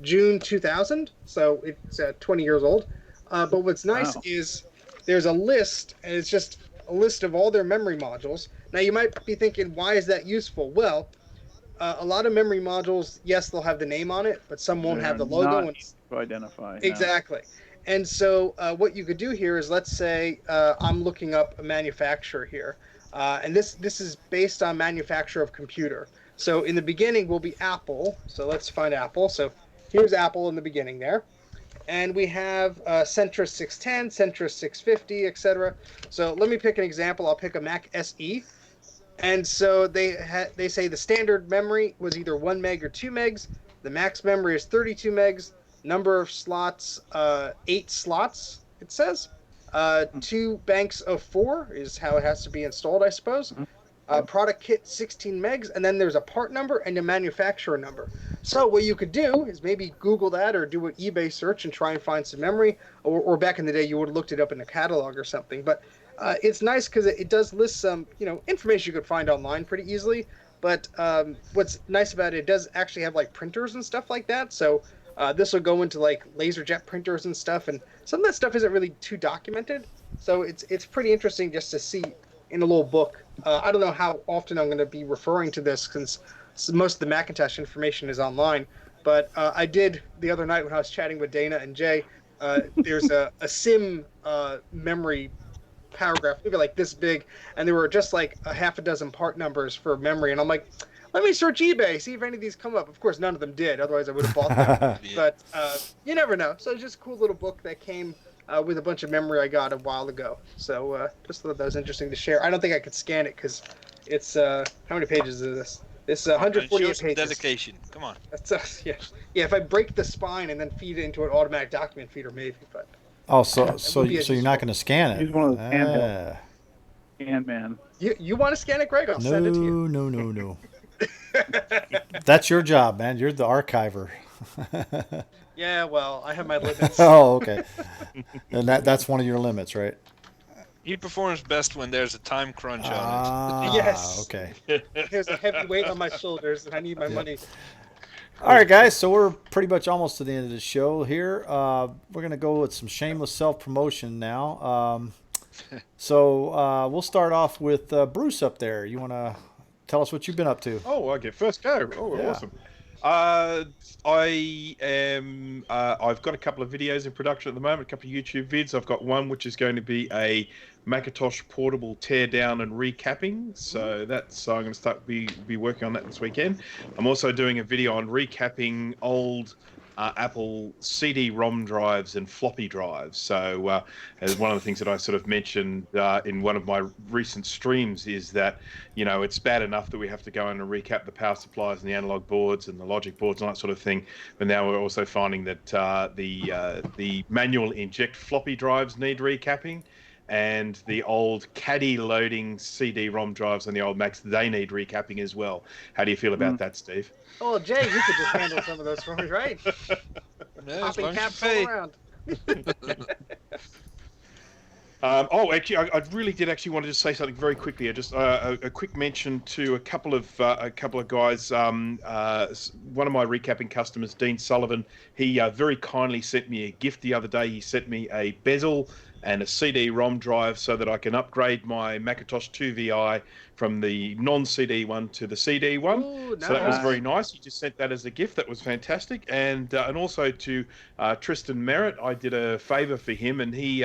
June 2000, so it's 20 years old. But what's nice Wow. is there's a list, and it's just a list of all their memory modules. Now you might be thinking, why is that useful? Well, a lot of memory modules, yes, they'll have the name on it, but some won't have the They're logo. not And to identify. no. exactly. And so what you could do here is, let's say I'm looking up a manufacturer here, and this is based on manufacturer of computer. So in the beginning will be Apple. So let's find Apple. So here's Apple in the beginning there. And we have Centrus 610, Centrus 650, etc. So let me pick an example. I'll pick a Mac SE. And so they say the standard memory was either 1 meg or 2 megs. The max memory is 32 megs. Number of slots, 8 slots, it says. 2 banks of 4 is how it has to be installed, I suppose. Product kit, 16 megs. And then there's a part number and a manufacturer number. So what you could do is maybe Google that or do an eBay search and try and find some memory. Or back in the day, you would have looked it up in a catalog or something. But it's nice because it does list some, information you could find online pretty easily. But what's nice about it does actually have like printers and stuff like that. So this will go into like LaserJet printers and stuff. And some of that stuff isn't really too documented. So it's pretty interesting just to see in a little book. I don't know how often I'm going to be referring to this since most of the Macintosh information is online. But I did the other night when I was chatting with Dana and Jay. There's a sim memory paragraph, maybe like this big, and there were just like a half a dozen part numbers for memory, and I'm like, let me search eBay, see if any of these come up. Of course, none of them did, otherwise I would have bought them. Yeah. But you never know. So it's just a cool little book that came with a bunch of memory I got a while ago. So just thought that was interesting to share. I don't think I could scan it because it's how many pages is this? It's 148 Show some pages. dedication. Come on. That's yeah. If I break the spine and then feed it into an automatic document feeder, maybe. But Oh, so would be you're not going to scan it? He's one of those handheld. Ah, Ant-Man. you want to scan it, Greg? I'll send it to you. no. That's your job, man. You're the archiver. Yeah, well, I have my limits. Oh, okay. And that's one of your limits, right? He performs best when there's a time crunch on Ah, Yes. okay. There's a heavy weight on my shoulders, and I need my money. All right, guys. So we're pretty much almost to the end of the show here. We're gonna go with some shameless self-promotion now. We'll start off with Bruce up there. You want to tell us what you've been up to? Oh, I get first go. Oh, Yeah. awesome. I've got a couple of videos in production at the moment, a couple of YouTube vids. I've got one which is going to be a Macintosh portable tear down and recapping. So I'm going to start be working on that this weekend. I'm also doing a video on recapping old Apple CD-ROM drives and floppy drives. So, as one of the things that I sort of mentioned in one of my recent streams is that, it's bad enough that we have to go in and recap the power supplies and the analog boards and the logic boards and that sort of thing. But now we're also finding that the manual inject floppy drives need recapping. And the old caddy loading CD-ROM drives on the old Macs, they need recapping as well. How do you feel about that, Steve? Oh, Jay, you could just handle some of those for me, right? Yeah, as Popping long as you caps all pay. around. Actually, I really did actually want to just say something very quickly. Just a quick mention to a couple of guys. One of my recapping customers, Dean Sullivan, he very kindly sent me a gift the other day. He sent me a bezel and a CD-ROM drive so that I can upgrade my Macintosh 2VI from the non-CD one to the CD one. Ooh, So that was nice. very nice. He just sent that as a gift. That was fantastic. And also to Tristan Merritt, I did a favour for him, and he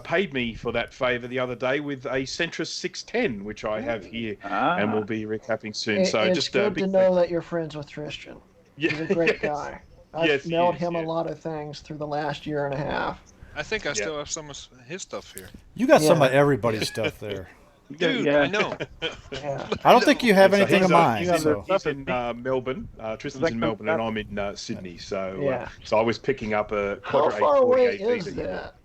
paid me for that favour the other day with a Centrus 610, which I have here and will be recapping soon. So It's just good big to know that you're friends with Tristan. Yeah, He's a great guy. I've Yes, he mailed is, him a yeah. lot of things through the last year and a half. I think I still have some of his stuff here. You got some Yeah. of everybody's stuff there. Dude, Yeah. I know. Yeah. I don't think you have So anything of he's, mine. he's So. He's in Melbourne. Tristan's in Melbourne, and I'm in Sydney. So, Yeah. so I was picking up a How Quadra far away 848 is V. that?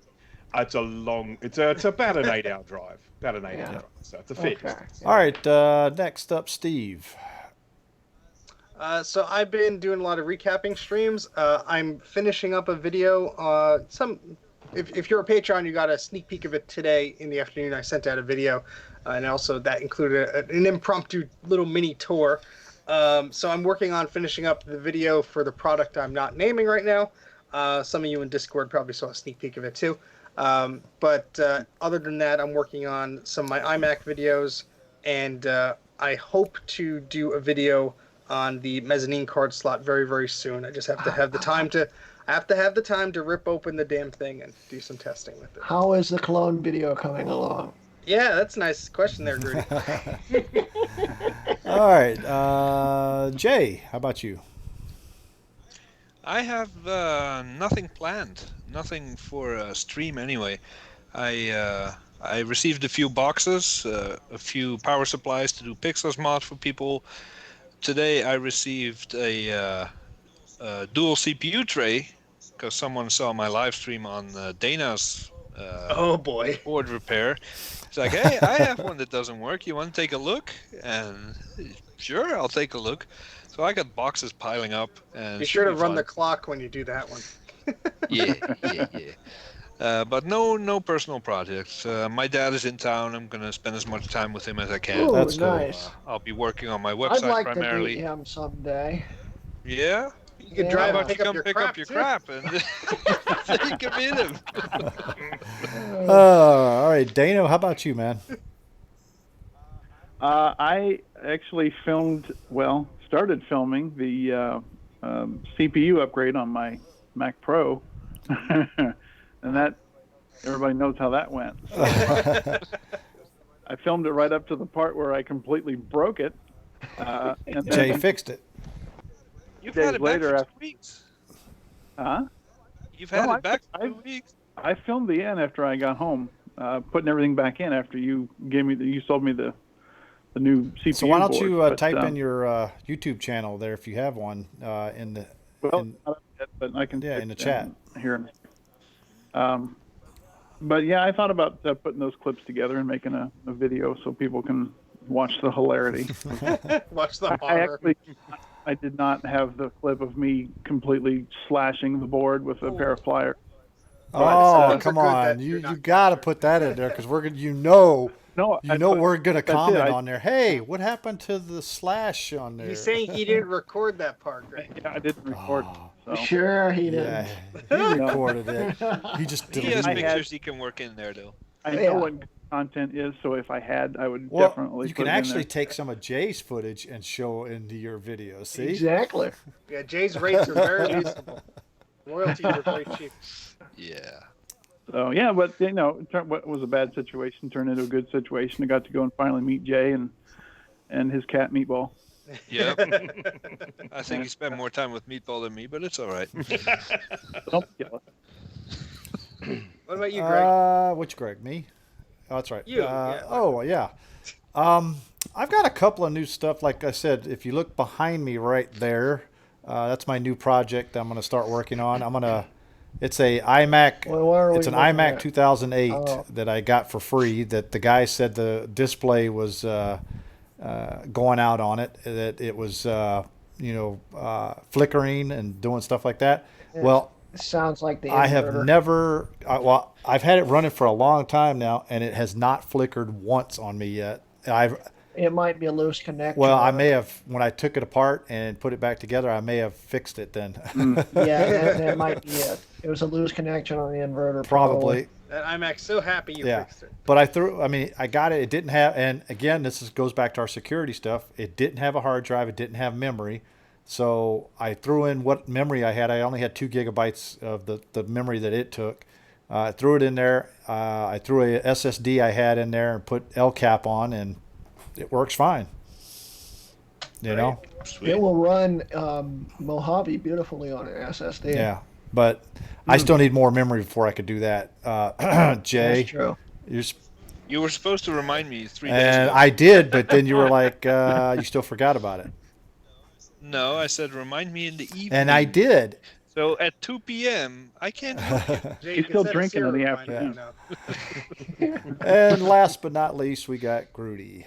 It's a long. It's about an 8-hour drive. About an 8-hour Yeah. drive. So it's a fair Okay. distance. All right, next up, Steve. So I've been doing a lot of recapping streams. I'm finishing up a video. If you're a Patreon, you got a sneak peek of it today in the afternoon. I sent out a video, and also that included an impromptu little mini tour. So I'm working on finishing up the video for the product I'm not naming right now. Some of you in Discord probably saw a sneak peek of it too. But other than that, I'm working on some of my iMac videos, and I hope to do a video on the mezzanine card slot very, very soon. I just have to have the time to. I have to have the time to rip open the damn thing and do some testing with it. How is the clone video coming along? Yeah, that's a nice question there, Grudy. All right, Jay, how about you? I have nothing planned. Nothing for a stream anyway. I received a few boxes, a few power supplies to do Pixels mod for people. Today I received a dual CPU tray because someone saw my live stream on Dana's Oh boy. board repair. It's like, hey, I have one that doesn't work. You want to take a look? And sure, I'll take a look. So I got boxes piling up. And Be it sure should to be run fun. the clock when you do that one. Yeah. But no personal projects. My dad is in town. I'm gonna spend as much time with him as I can. Ooh, That's cool. nice. I'll be working on my I'd website like to primarily. meet him someday. Yeah. You could Yeah. drive How and about you pick up come your pick crap, up your too. crap and then you can meet him. All right, Dano, how about you, man? I actually started filming the CPU upgrade on my Mac Pro, and that everybody knows how that went. So I filmed it right up to the part where I completely broke it. And Jay then, fixed it. You've Days had it back later for after- 2 weeks. huh? You've had No, it back for I- 2 weeks. I filmed the end after I got home, putting everything back in after you sold me the new CPU. So why don't board. you But, type in your YouTube channel there if you have one in the Well, in- not yet, but I can Yeah, type in the it chat. here. But yeah, I thought about putting those clips together and making a video so people can watch the hilarity. Watch the I horror. actually, I did not have the clip of me completely slashing the board with a pair of pliers. Oh, things are come good on! that You you're not you got to put that in there because we're gonna, No, we're gonna that's it. comment on there. Hey, what happened to the slash on there? He's saying he didn't record that part, Greg. Yeah, I didn't record. Oh, So. Sure, he did. yeah, he recorded it. He just He deleted has I it. had- pictures he can work in there, though. I Yeah. know what good content is, so if I had, I would Well, definitely. you put can it in actually there. take some of Jay's footage and show into your video. See? Exactly. Yeah, Jay's rates are very reasonable. Royalties are very cheap. Yeah. So yeah, but what was a bad situation turned into a good situation. I got to go and finally meet Jay and his cat Meatball. Yep. I think he spent more time with Meatball than me, but it's all right. Don't be jealous. What about you, Greg? Which Greg? Me? Oh, that's right. You, yeah. Oh, yeah. I've got a couple of new stuff. Like I said, if you look behind me right there, that's my new project I'm going to start working on. It's a iMac. Well, where are we It's an looking iMac at? 2008 Oh. that I got for free. That the guy said the display was going out on it. That it was flickering and doing stuff like that. Yeah. Well, Sounds like the I have inverter. never. I've had it running for a long time now, and it has not flickered once on me yet. It might be a loose connection. I may have, when I took it apart and put it back together, I may have fixed it then. Yeah, that might be it. It was a loose connection on the inverter. Probably. That iMac's so happy you Yeah. fixed it. But I got it. It didn't have, and again, goes back to our security stuff. It didn't have a hard drive. It didn't have memory. So I threw in what memory I had. I only had 2 gigabytes of the memory that it took. I threw it in there. I threw a SSD I had in there and put El Cap on, and it works fine. You know? Sweet. It will run Mojave beautifully on an SSD. Yeah. But I still need more memory before I could do that. Jay, That's true. You were supposed to remind me 3 days and ago. I did, but then you were like, you still forgot about it. No, I said remind me in the evening. And I did. So at 2 p.m., I can't help you. Jay, He's you can still set a drinking in zero the reminder afternoon. now. And last but not least, we got Grudy.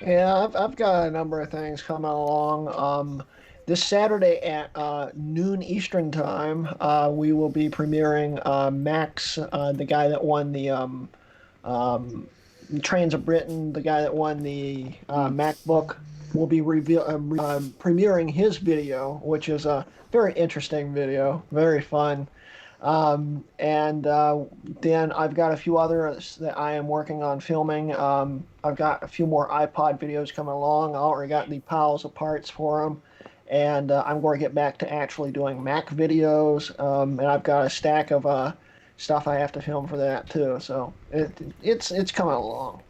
Yeah, I've got a number of things coming along. This Saturday at noon Eastern time, we will be premiering Max, the guy that won the Trains of Britain, the guy that won the MacBook. Will be premiering his video, which is a very interesting video, very fun. Then I've got a few others that I am working on filming. I've got a few more iPod videos coming along. I already got the piles of parts for them. And I'm going to get back to actually doing Mac videos. And I've got a stack of stuff I have to film for that too. So it's coming along.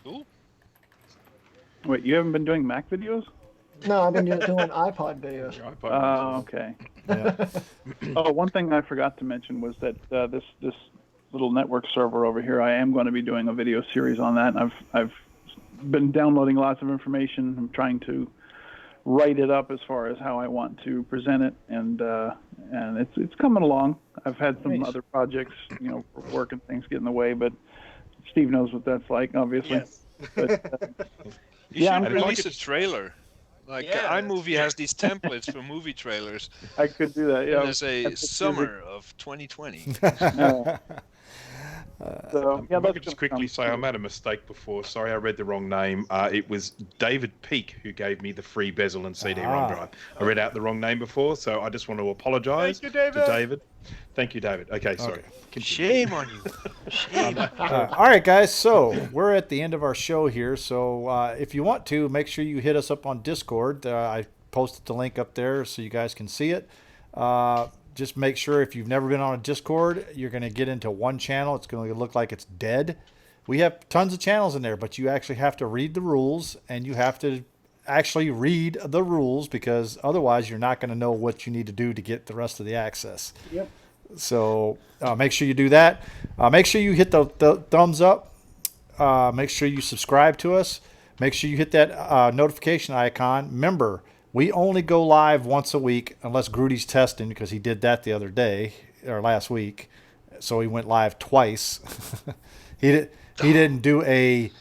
Cool. Wait, you haven't been doing Mac videos? No, I've been doing iPod videos. Your iPod Oh, was- okay. Yeah. Oh, one thing I forgot to mention was that this little network server over here, I am going to be doing a video series on that. And I've been downloading lots of information. I'm trying to write it up as far as how I want to present it, and it's coming along. I've had some Nice. other projects, for work and things get in the way, but Steve knows what that's like, obviously. Yes. But, You Yeah, should I'm release a like it. trailer. Like Yeah, iMovie has these templates for movie trailers. I could do that. Yeah. And there's a That's summer of 2020. So, I that's could just quickly say I made a mistake before. Sorry, I read the wrong name. It was David Peake who gave me the free bezel and CD-ROM drive. I read out the wrong name before, so I just want to apologise Thank you, David. to David. Thank you, David. Okay, sorry. Continue. Shame on you. Shame. All right, guys. So we're at the end of our show here. So if you want to, make sure you hit us up on Discord. I posted the link up there so you guys can see it. Just make sure if you've never been on a Discord, you're going to get into one channel. It's going to look like it's dead. We have tons of channels in there, but you actually have to read the rules, and you have to actually read the rules because otherwise you're not going to know what you need to do to get the rest of the access. Yep. So make sure you do that. Make sure you hit the thumbs up. Make sure you subscribe to us. Make sure you hit that notification icon. Remember, we only go live once a week unless Grudy's testing because he did that the other day or last week. So he went live twice. He didn't do a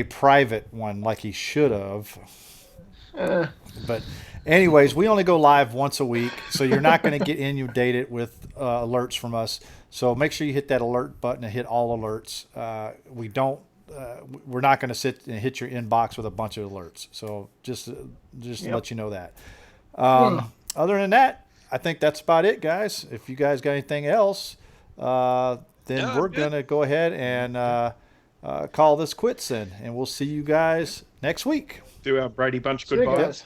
private one like he should have. But anyways, we only go live once a week, so you're not going to get inundated with alerts from us. So make sure you hit that alert button and hit all alerts. We're not going to sit and hit your inbox with a bunch of alerts. So just to let you know that. Other than that, I think that's about it, guys. If you guys got anything else, then No, we're I'm good. going to go ahead and call this quits then. And we'll see you guys next week. Do our Brady Bunch See you goodbye. guys.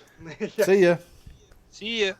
See ya. See ya.